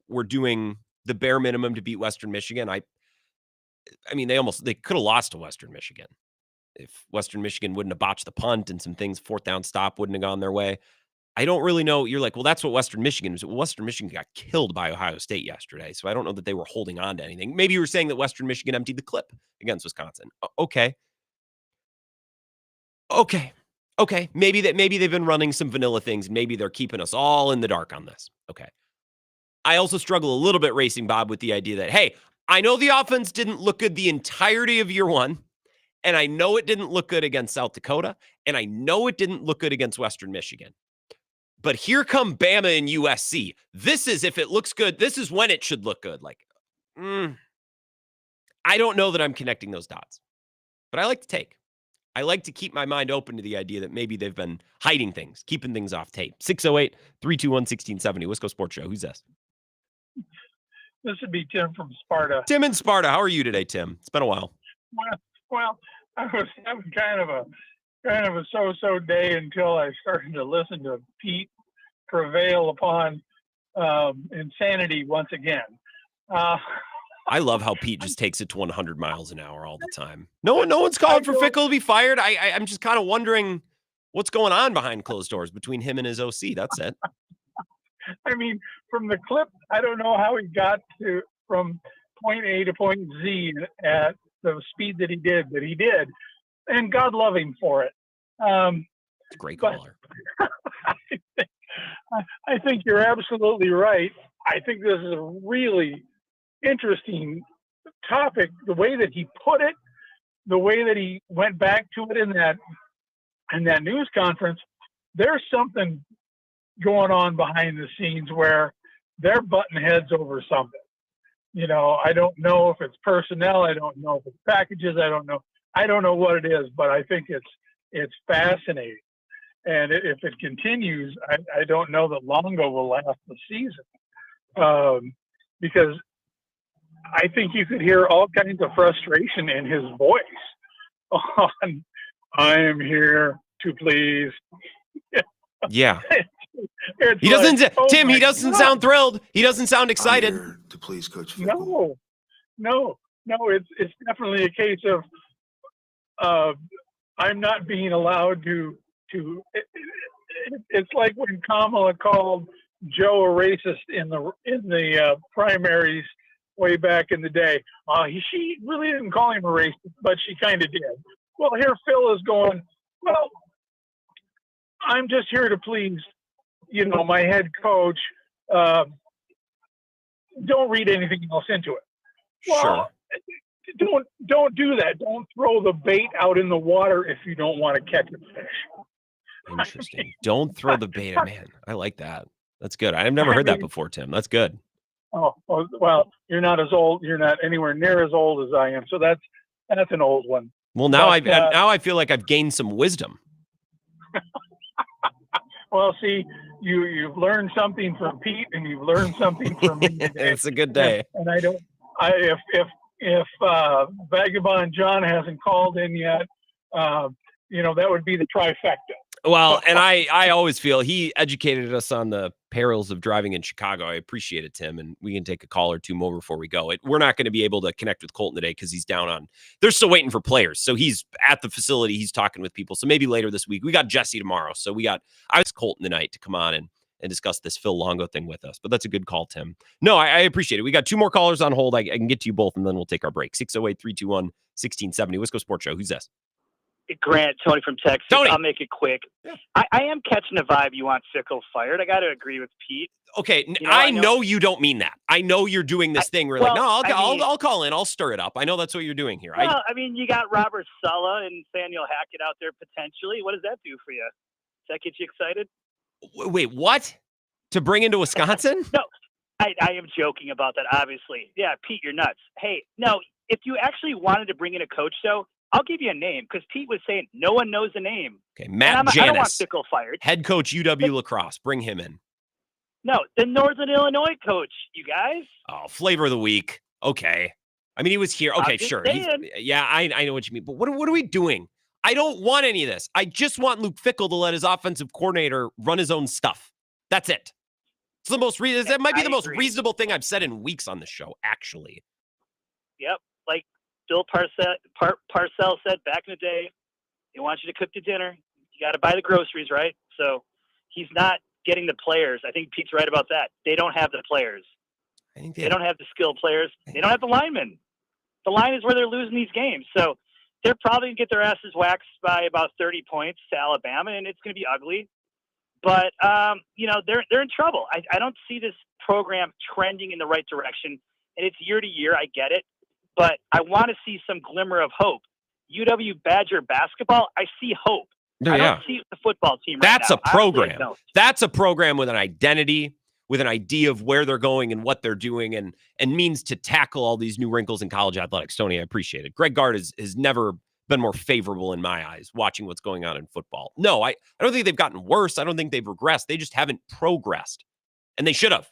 we're doing the bare minimum to beat Western Michigan. I mean, they could have lost to Western Michigan if Western Michigan wouldn't have botched the punt and some things, 4th down stop wouldn't have gone their way. I don't really know. You're like, well, that's what Western Michigan is. Western Michigan got killed by Ohio State yesterday. So I don't know that they were holding on to anything. Maybe you were saying that Western Michigan emptied the clip against Wisconsin. Okay. Maybe they've been running some vanilla things. Maybe they're keeping us all in the dark on this. Okay. I also struggle a little bit, Racing Bob, with the idea that, hey, I know the offense didn't look good the entirety of year 1, and I know it didn't look good against South Dakota, and I know it didn't look good against Western Michigan. But here come Bama and USC. This is, if it looks good, this is when it should look good. Like, I don't know that I'm connecting those dots. But I like to take. I like to keep my mind open to the idea that maybe they've been hiding things, keeping things off tape. 608-321-1670. Wisco Sports Show. Who's this? This would be Tim from Sparta. Tim in Sparta. How are you today, Tim? It's been a while. Well, I was having kind of a so-so day until I started to listen to Pete prevail upon insanity once again. I love how Pete just takes it to 100 miles an hour all the time. No one's calling for Fickell to be fired. I'm just kind of wondering what's going on behind closed doors between him and his OC. That's it. I mean, from the clip, I don't know how he got from point A to point Z at the speed that he did, but he did. And God love him for it. Great caller. I think you're absolutely right. I think this is a really interesting topic. The way that he put it, the way that he went back to it in that news conference, there's something going on behind the scenes where they're butting heads over something. I don't know if it's personnel. I don't know if it's packages. I don't know what it is, but I think it's fascinating. And if it continues, I don't know that Longo will last the season, because I think you could hear all kinds of frustration in his voice on, I am here to please. Yeah. It's He doesn't, like, oh Tim, he my doesn't God. sound thrilled. He doesn't sound excited. I'm here to please Coach Fickell. No. It's definitely a case of I'm not being allowed to. It's like when Kamala called Joe a racist in the primaries way back in the day. She really didn't call him a racist, but she kind of did. Well, here Phil is going, well, I'm just here to please, my head coach. Don't read anything else into it. Well, Sure. Don't do that. Don't throw the bait out in the water if you don't want to catch a fish. Interesting. Don't throw the bait at man. I like that. That's good. I've never heard that before, Tim. That's good. Oh, well, you're not as old. You're not anywhere near as old as I am. So that's an old one. Well, now But, now I feel like I've gained some wisdom. Well, see, you've learned something from Pete, and you've learned something from me today. It's a good day. And if Vagabond John hasn't called in yet, that would be the trifecta. Well, and I always feel he educated us on the perils of driving in Chicago. I appreciate it, Tim, and we can take a call or two more before we go. We're not going to be able to connect with Colten today because he's down on. They're still waiting for players, so he's at the facility. He's talking with people. So maybe later this week. We got Jesse tomorrow, so I was Colten tonight to come on and discuss this Phil Longo thing with us. But that's a good call, Tim. No, I appreciate it. We got two more callers on hold. I can get to you both, and then we'll take our break. 608-321-1670. Wisco Sports Show. Who's this? Grant, Tony from Texas. Tony. I'll make it quick. Yeah. I am catching the vibe you want Fickell fired. I got to agree with Pete. Okay, I know you don't mean that. I know you're doing this thing where I'll call in. I'll stir it up. I know that's what you're doing here. Well, you got Robert Sala and Nathaniel Hackett out there potentially. What does that do for you? Does that get you excited? Wait, what? To bring into Wisconsin? No, I am joking about that, obviously. Yeah, Pete, you're nuts. Hey, no, if you actually wanted to bring in a coach, though, I'll give you a name because Pete was saying no one knows the name. Okay, Matt Janis. I don't want Janis, Fickell fired. head coach UW Lacrosse. Bring him in. No, the Northern Illinois coach, you guys. Oh, flavor of the week. Okay. He was here. Okay, sure. I know what you mean. But what are we doing? I don't want any of this. I just want Luke Fickell to let his offensive coordinator run his own stuff. That's it. It's the most that might be the most reasonable thing I've said in weeks on the show, actually. Yep. Like Bill Parcells said back in the day, he wants you to cook the dinner. You got to buy the groceries, right? So he's not getting the players. I think Pete's right about that. They don't have the players. They don't have the skilled players. They don't have the linemen. The line is where they're losing these games. So they're probably going to get their asses waxed by about 30 points to Alabama, and it's going to be ugly. But, they're in trouble. I don't see this program trending in the right direction, and it's year to year. I get it. But I want to see some glimmer of hope. UW Badger basketball, I see hope. I don't see the football team right That's now. a program. That's a program with an identity, with an idea of where they're going and what they're doing and means to tackle all these new wrinkles in college athletics. Tony, I appreciate it. Greg Gard has never been more favorable in my eyes watching what's going on in football. No, I don't think they've gotten worse. I don't think they've regressed. They just haven't progressed. And they should have,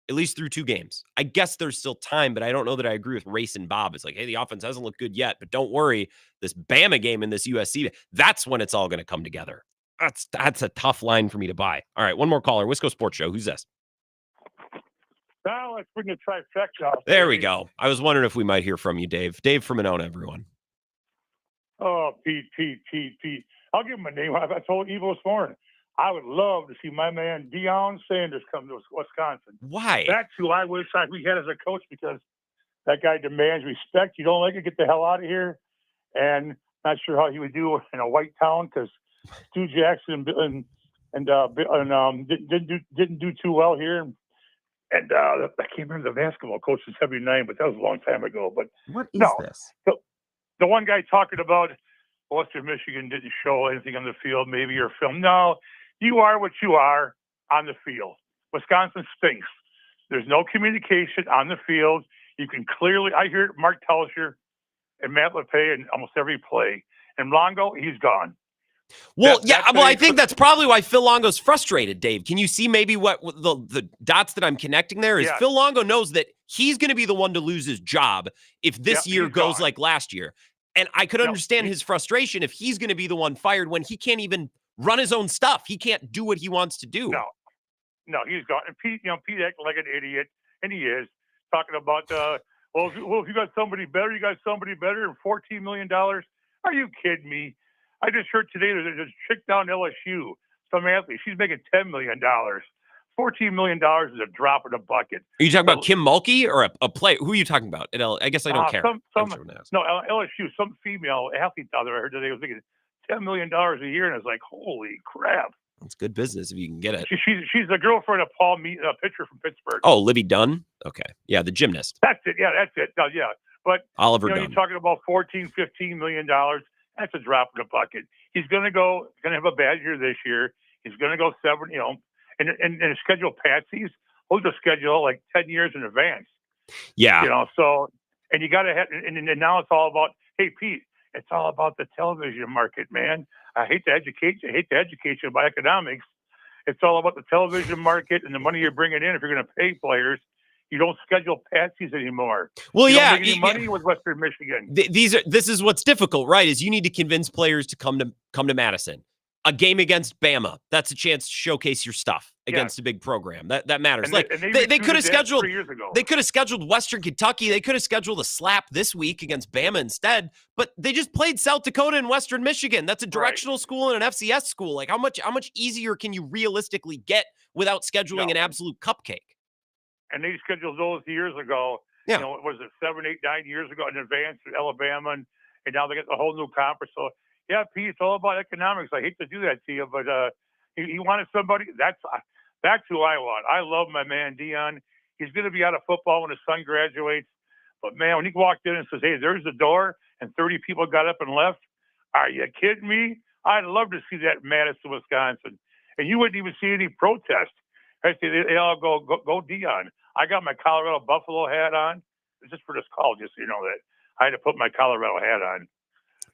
at least through 2 games. I guess there's still time, but I don't know that I agree with Race and Bob. It's like, hey, the offense hasn't looked good yet, but don't worry. This Bama game and this USC, that's when it's all going to come together. That's a tough line for me to buy. All right, one more caller. Wisco Sports Show. Who's this? Now let's bring the trifecta out. There we go. I was wondering if we might hear from you, Dave. Dave from Monona, everyone. Oh, Pete. I'll give him a name. I told Evo this morning. I would love to see my man Deion Sanders come to Wisconsin. Why? That's who I wish we had as a coach because that guy demands respect. You don't like it, get the hell out of here. And not sure how he would do in a white town because Stu Jackson didn't do too well here. And I can't remember the basketball coach in '79, but that was a long time ago. But what is this? The one guy talking about Western Michigan didn't show anything on the field, maybe your film. No, you are what you are on the field. Wisconsin stinks. There's no communication on the field. You can clearly, I hear Mark Telscher and Matt LaFleur in almost every play. And Longo, he's gone. Well, I think that's probably why Phil Longo's frustrated, Dave. Can you see maybe what the dots that I'm connecting there is? Phil Longo knows that he's going to be the one to lose his job if this year goes like last year. And I could understand his frustration if he's going to be the one fired when he can't even run his own stuff. He can't do what he wants to do. No, he's gone. And Pete acting like an idiot, and he is, talking about, if you got somebody better, and $14 million. Are you kidding me? I just heard today there's a chick down LSU, some athlete, she's making $10 million. $14 million is a drop in the bucket. Are you talking about Kim Mulkey or a player? Who are you talking about? I guess I don't care. LSU, some female athlete out there I heard today was making $10 million a year, and I was like, holy crap. It's good business if you can get it. She's the girlfriend of Paul pitcher from Pittsburgh. Oh, Libby Dunn? Okay. Yeah, the gymnast. That's it. Yeah, that's it. No, yeah. But Oliver Dunn. You're talking about $14, $15 million. That's a drop in the bucket. He's going to have a bad year this year. He's going to go 7, and schedule patsies. He'll just schedule like 10 years in advance. Yeah. So, and you got to have, and now it's all about, hey, Pete, it's all about the television market, man. I hate to educate you about economics. It's all about the television market and the money you're bringing in. If you're going to pay players, you don't schedule patsies anymore. Well, you don't make any money with Western Michigan. This is what's difficult, right? Is you need to convince players to come to Madison. A game against Bama, that's a chance to showcase your stuff against a big program. That matters. And they could have scheduled 3 years ago. They could have scheduled Western Kentucky. They could have scheduled a slap this week against Bama instead. But they just played South Dakota and Western Michigan. That's a directional school and an FCS school. Like how much easier can you realistically get without scheduling an absolute cupcake? And they scheduled those years ago. Yeah. Was it 7, 8, 9 years ago in advance to Alabama, and now they get the whole new conference. So yeah, Pete, it's all about economics. I hate to do that to you, but he wanted somebody. That's who I want. I love my man Dion. He's going to be out of football when his son graduates. But man, when he walked in and says, "Hey, there's the door," and 30 people got up and left, are you kidding me? I'd love to see that in Madison, Wisconsin, and you wouldn't even see any protest. I say they all go Dion. I got my Colorado Buffalo hat on. It's just for this call, just so you know that I had to put my Colorado hat on.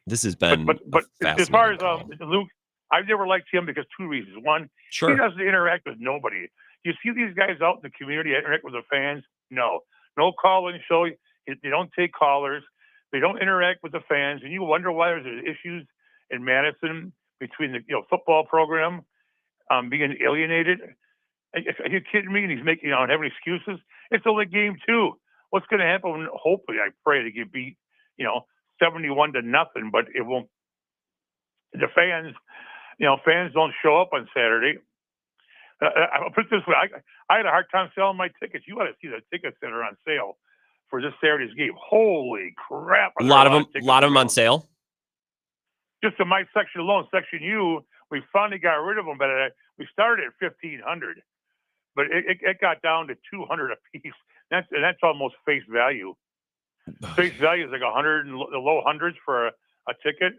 This has been, but as far as Luke, I've never liked him because 2 reasons. One, he doesn't interact with nobody. You see these guys out in the community interact with the fans? No call-in show. They don't take callers. They don't interact with the fans, and you wonder why there's issues in Madison between the football program being alienated. Are you kidding me? And he's making having excuses. It's only game 2. What's going to happen? When, hopefully, I pray to get beat 71-0, but it won't. The fans, fans don't show up on Saturday. I'll put it this way: I had a hard time selling my tickets. You ought to see the tickets that are on sale for this Saturday's game. Holy crap! A lot of them on sale. Just in my section alone, Section U, we finally got rid of them, but we started at 1,500, but it got down to 200 a piece. That's almost face value. Face value is like 100 in the low hundreds for a ticket.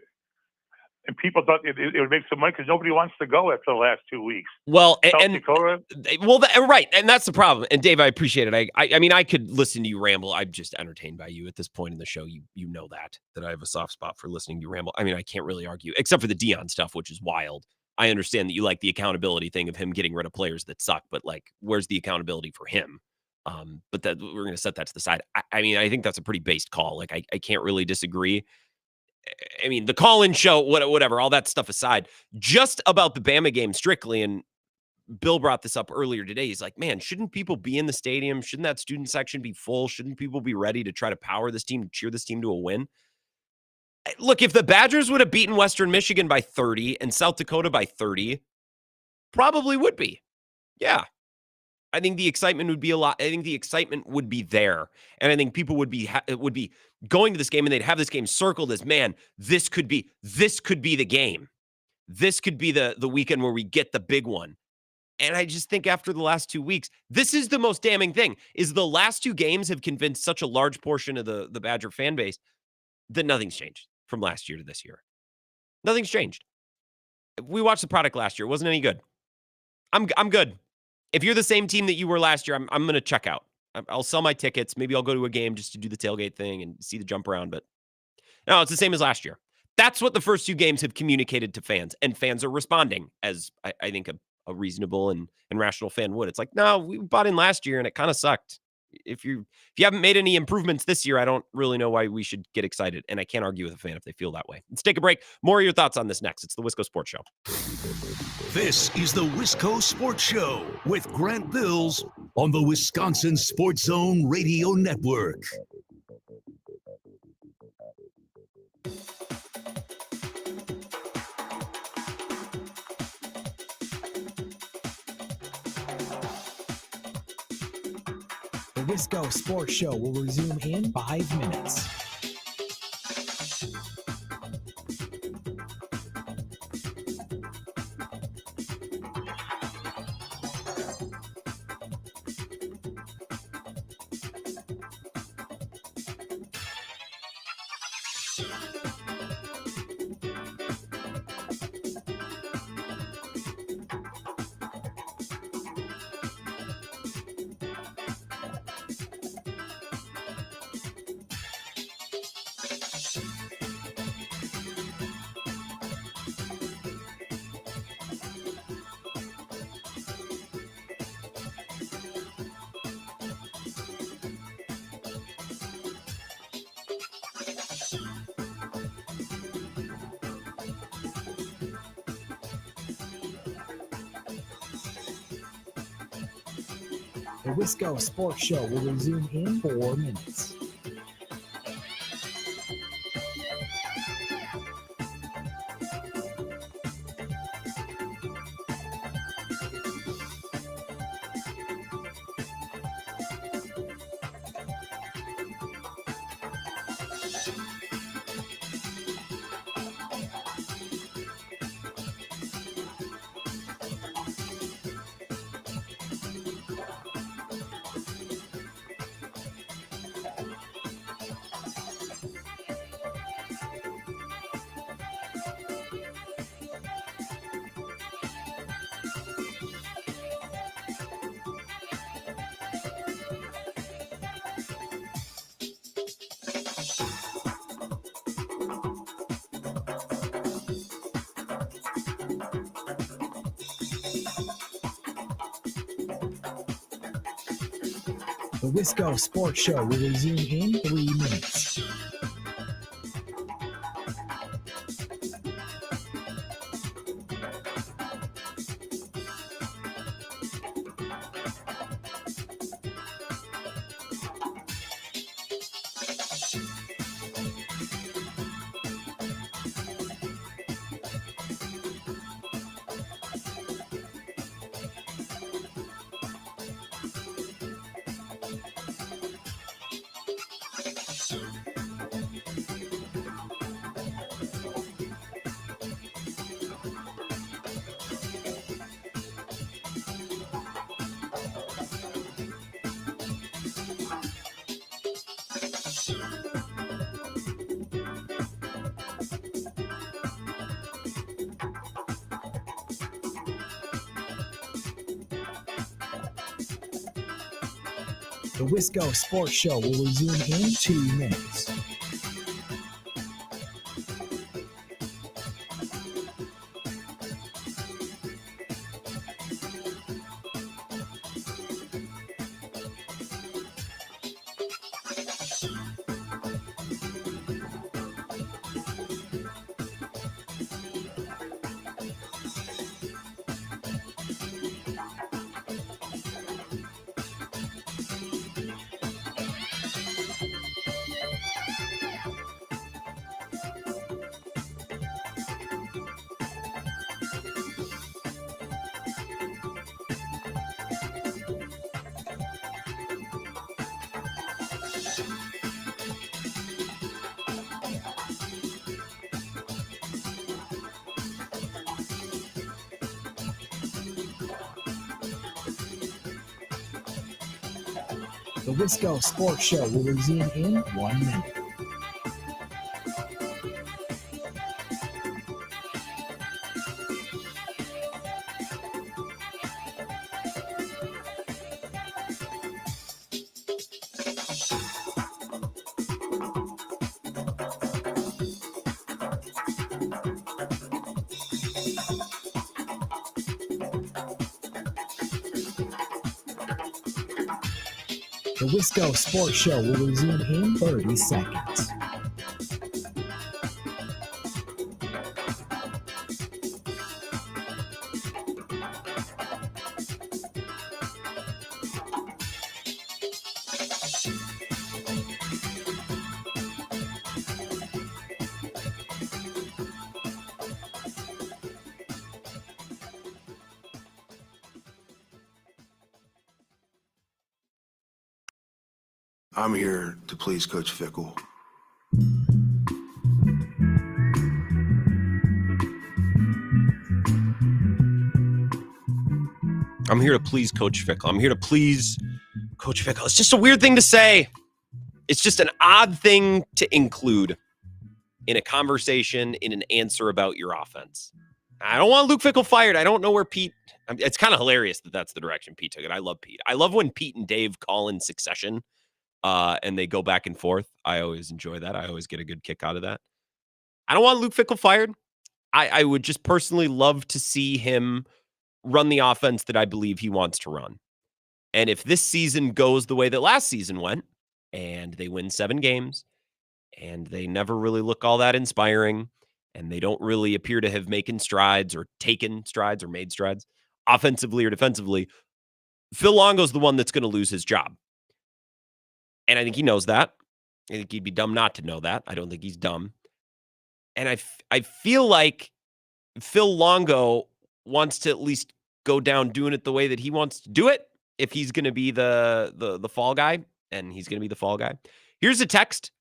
And people thought it would make some money because nobody wants to go after the last 2 weeks. Well, right. And that's the problem. And Dave, I appreciate it. I mean, I could listen to you ramble. I'm just entertained by you at this point in the show. You know that I have a soft spot for listening to you ramble. I mean, I can't really argue, except for the Dion stuff, which is wild. I understand that you like the accountability thing of him getting rid of players that suck, but where's the accountability for him? But that we're going to set that to the side. I mean, I think that's a pretty based call. I can't really disagree. I mean, the call-in show, whatever, all that stuff aside, just about the Bama game strictly, and Bill brought this up earlier today. He's like, man, shouldn't people be in the stadium? Shouldn't that student section be full? Shouldn't people be ready to try to power this team, cheer this team to a win? Look, if the Badgers would have beaten Western Michigan by 30 and South Dakota by 30, probably would be. Yeah. I think the excitement would be a lot. I think the excitement would be there. And I think people would be going to this game and they'd have this game circled as, man, this could be the game. This could be the weekend where we get the big one. And I just think after the last 2 weeks, this is the most damning thing, is the last 2 games have convinced such a large portion of the Badger fan base that nothing's changed from last year to this year. Nothing's changed. We watched the product last year. It wasn't any good. I'm good. If you're the same team that you were last year, I'm going to check out. I'll sell my tickets. Maybe I'll go to a game just to do the tailgate thing and see the jump around. But no, it's the same as last year. That's what the first 2 games have communicated to fans. And fans are responding as I think a reasonable and rational fan would. It's like, no, we bought in last year and it kind of sucked. If you haven't made any improvements this year, I don't really know why we should get excited. And I can't argue with a fan if they feel that way. Let's take a break. More of your thoughts on this next. It's the Wisco Sports Show. This is the Wisco Sports Show with Grant Bills on the Wisconsin Sports Zone Radio Network. The Wisco Sports Show will resume in 5 minutes. The Wisco Sports Show will resume in 4 minutes. The Wisco Sports Show will resume in 3 minutes. The Wisco Sports Show will resume in 2 minutes. The Wisco Sports Show will resume in 1 minute. The Wisco Sports Show will resume in 30 seconds. I'm here to please Coach Fickell. I'm here to please Coach Fickell. I'm here to please Coach Fickell. It's just a weird thing to say. It's just an odd thing to include in a conversation, in an answer about your offense. I don't want Luke Fickell fired. I don't know where Pete... It's kind of hilarious that that's the direction Pete took it. I love Pete. I love when Pete and Dave call in succession and they go back and forth. I always enjoy that. I always get a good kick out of that. I don't want Luke Fickell fired. I would just personally love to see him run the offense that I believe he wants to run. And if this season goes the way that last season went, and they win 7 games, and they never really look all that inspiring, and they don't really appear to have taken strides or made strides, offensively or defensively, Phil Longo's the one that's going to lose his job. And I think he knows that. I think he'd be dumb not to know that. I don't think he's dumb. And I feel like Phil Longo wants to at least go down doing it the way that he wants to do it if he's going to be the fall guy, and he's going to be the fall guy. Here's a text.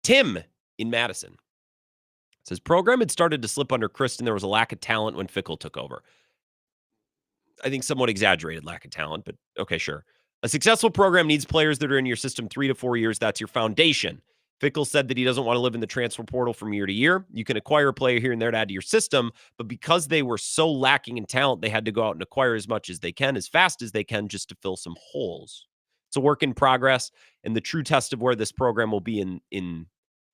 Tim in Madison. It says, program had started to slip under Kristen. There was a lack of talent when Fickell took over. I think somewhat exaggerated lack of talent, but okay, sure. A successful program needs players that are in your system 3 to 4 years. That's your foundation. Fickell said that he doesn't want to live in the transfer portal from year to year. You can acquire a player here and there to add to your system, but because they were so lacking in talent, they had to go out and acquire as much as they can, as fast as they can, just to fill some holes. It's a work in progress, and the true test of where this program will be in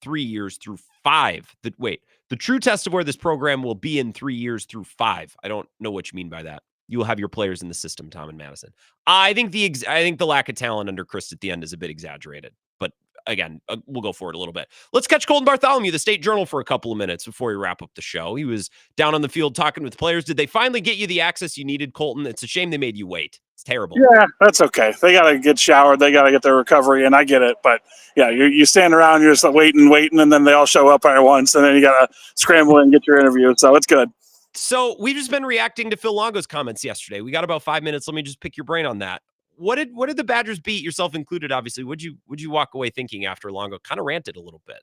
3 years through 5. The true test of where this program will be in 3 years through 5. I don't know what you mean by that. You will have your players in the system, Tom and Madison. I think the lack of talent under Chris at the end is a bit exaggerated, but again, we'll go for it a little bit. Let's catch Colten Bartholomew, the State Journal, for a couple of minutes before we wrap up the show. He was down on the field talking with players. Did they finally get you the access you needed, Colten? It's a shame they made you wait. It's terrible. Yeah, that's okay. They got to get showered. They got to get their recovery, and I get it. But yeah, you stand around, you're just waiting, and then they all show up at once, and then you got to scramble and get your interview. So it's good. So we've just been reacting to Phil Longo's comments yesterday. We got about 5 minutes. Let me just pick your brain on that. What did the Badgers beat, yourself included, obviously? Would you walk away thinking after Longo kind of ranted a little bit?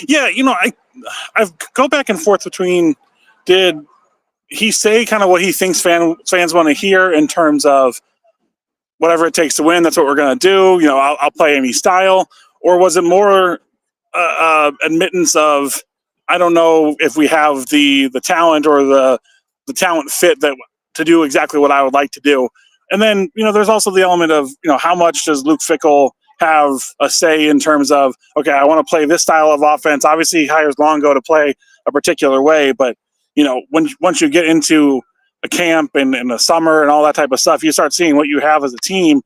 Yeah, I go back and forth between, did he say kind of what he thinks fans want to hear in terms of whatever it takes to win, that's what we're going to do, I'll play any style, or was it more admittance of, I don't know if we have the talent or the talent fit that to do exactly what I would like to do. And then, there's also the element of, how much does Luke Fickell have a say in terms of, okay, I want to play this style of offense. Obviously, he hires Longo to play a particular way, but, once you get into a camp and in the summer and all that type of stuff, you start seeing what you have as a team.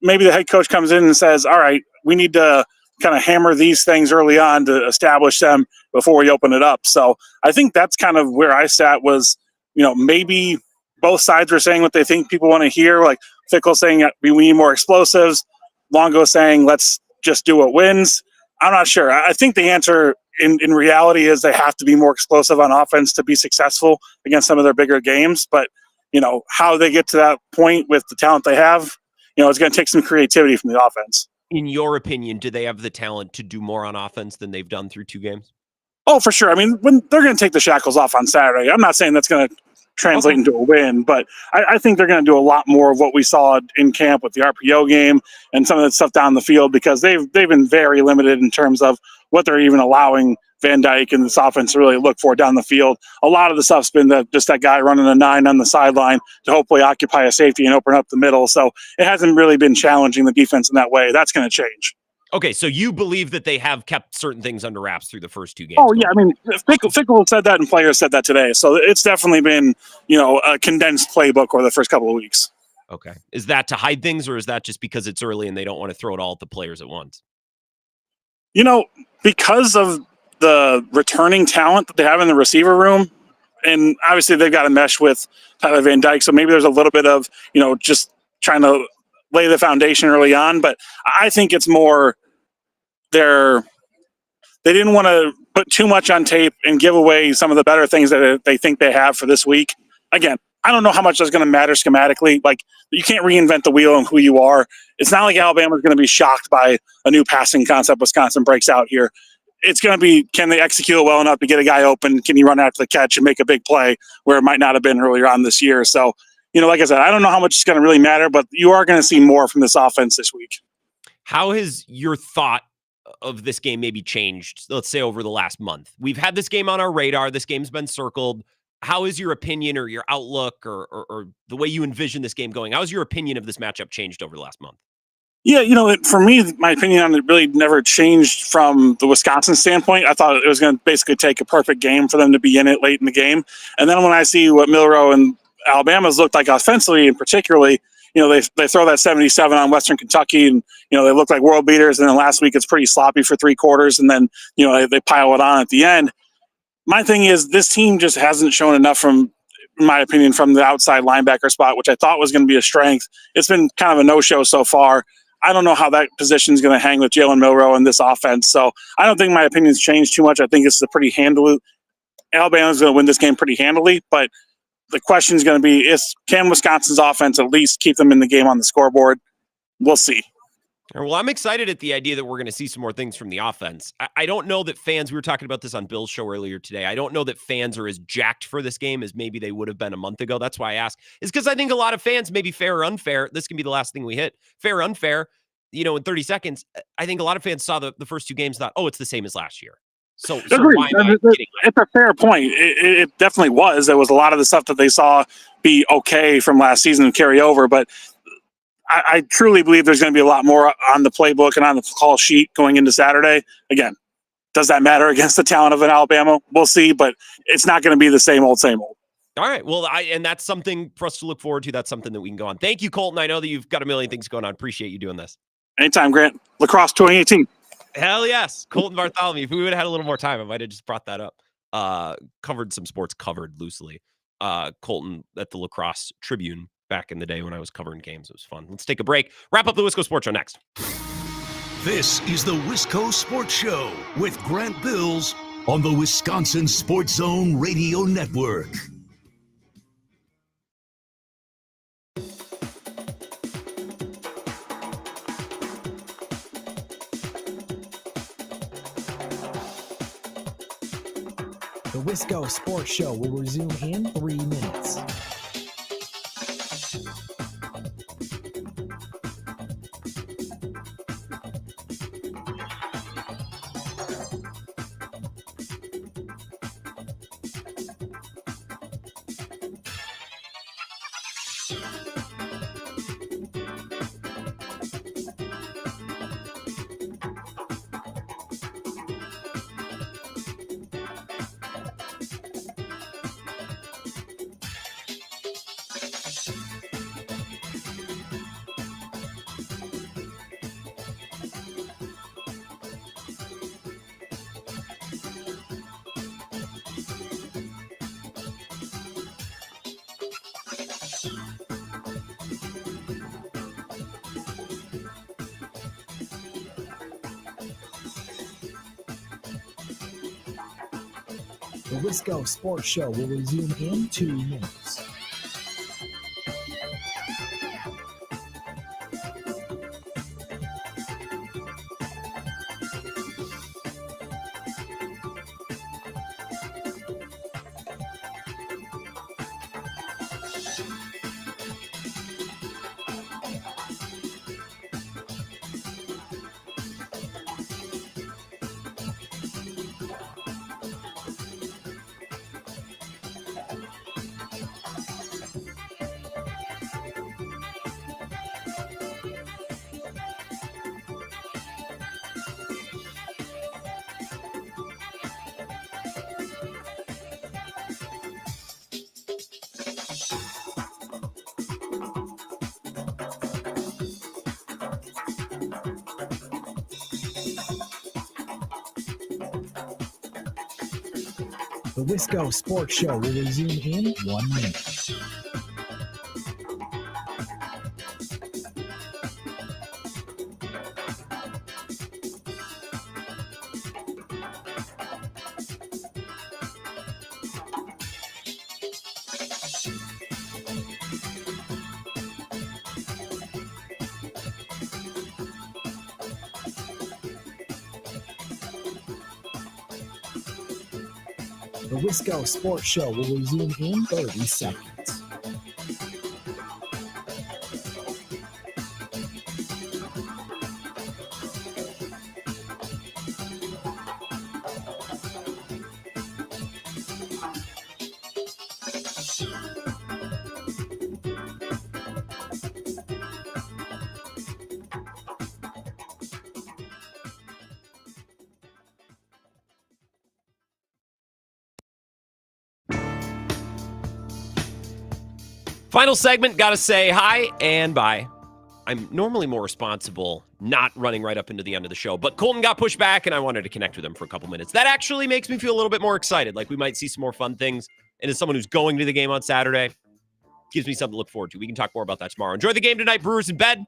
Maybe the head coach comes in and says, all right, we need to kind of hammer these things early on to establish them before we open it up. So I think that's kind of where I sat was, maybe both sides were saying what they think people want to hear, like Fickell saying that we need more explosives, Longo saying let's just do what wins. I'm not sure. I think the answer in reality is they have to be more explosive on offense to be successful against some of their bigger games. But, how they get to that point with the talent they have, it's going to take some creativity from the offense. In your opinion, do they have the talent to do more on offense than they've done through 2 games? Oh, for sure. I mean, when they're going to take the shackles off on Saturday, I'm not saying that's going to translate into a win. But I think they're going to do a lot more of what we saw in camp with the RPO game and some of that stuff down the field, because they've been very limited in terms of what they're even allowing Van Dyke and this offense to really look for down the field. A lot of the stuff's been just that guy running a 9 on the sideline to hopefully occupy a safety and open up the middle. So it hasn't really been challenging the defense in that way. That's going to change. Okay, so you believe that they have kept certain things under wraps through the first 2 games? Oh, yeah. I mean, Fickell said that and players said that today. So it's definitely been, a condensed playbook over the first couple of weeks. Okay. Is that to hide things, or is that just because it's early and they don't want to throw it all at the players at once? Because of the returning talent that they have in the receiver room, and obviously they've got to mesh with Tyler Van Dyke, so maybe there's a little bit of, just trying to lay the foundation early on. But I think it's more they didn't want to put too much on tape and give away some of the better things that they think they have for this week. Again, I don't know how much that's going to matter schematically. Like, you can't reinvent the wheel on who you are. It's not like Alabama's going to be shocked by a new passing concept Wisconsin breaks out here. It's going to be, can they execute it well enough to get a guy open? Can he run after the catch and make a big play where it might not have been earlier on this year? So, like I said, I don't know how much it's going to really matter, but you are going to see more from this offense this week. How has your thought of this game maybe changed, let's say, over the last month? We've had this game on our radar. This game's been circled. How is your opinion or your outlook or the way you envision this game going? How has your opinion of this matchup changed over the last month? Yeah, for me, my opinion on it really never changed from the Wisconsin standpoint. I thought it was going to basically take a perfect game for them to be in it late in the game. And then when I see what Milroe and Alabama's looked like offensively, and particularly, they throw that 77 on Western Kentucky, and, they look like world beaters. And then last week it's pretty sloppy for 3 quarters. And then, they pile it on at the end. My thing is, this team just hasn't shown enough in my opinion, from the outside linebacker spot, which I thought was going to be a strength. It's been kind of a no-show so far. I don't know how that position is going to hang with Jalen Milroe in this offense. So I don't think my opinion's changed too much. I think it's a pretty handily. Alabama's going to win this game pretty handily, but the question is going to be, can Wisconsin's offense at least keep them in the game on the scoreboard? We'll see. Well, I'm excited at the idea that we're going to see some more things from the offense. I don't know that fans, we were talking about this on Bill's show earlier today, I don't know that fans are as jacked for this game as maybe they would have been a month ago. That's why I ask. Is because I think a lot of fans, maybe fair or unfair, this can be the last thing we hit, fair or unfair, in 30 seconds, I think a lot of fans saw the first 2 games, thought, it's the same as last year. So why am I getting It's a fair point. It definitely was. There was a lot of the stuff that they saw be okay from last season and carry over, but I truly believe there's going to be a lot more on the playbook and on the call sheet going into Saturday. Again, does that matter against the talent of an Alabama? We'll see, but it's not going to be the same old, same old. All right. Well, and that's something for us to look forward to. That's something that we can go on. Thank you, Colten. I know that you've got a million things going on. Appreciate you doing this. Anytime, Grant. Lacrosse 2018. Hell yes. Colten Bartholomew. If we would have had a little more time, I might have just brought that up. Covered some sports, covered loosely. Colten at the Lacrosse Tribune back in the day when I was covering games. It was fun. Let's take a break. Wrap up the Wisco Sports Show next. This is the Wisco Sports Show with Grant Bills on the Wisconsin Sports Zone Radio Network. The Wisco Sports Show will resume in 3 minutes. The Wisco Sports Show will resume in 2 minutes. The Wisco Sports Show will resume in 1 minute. The Wisco Sports Show will resume in 30 seconds. Final segment, gotta say hi and bye. I'm normally more responsible not running right up into the end of the show, but Colten got pushed back and I wanted to connect with him for a couple minutes. That actually makes me feel a little bit more excited, like we might see some more fun things. And as someone who's going to the game on Saturday, gives me something to look forward to. We can talk more about that tomorrow. Enjoy the game tonight, Brewers in bed.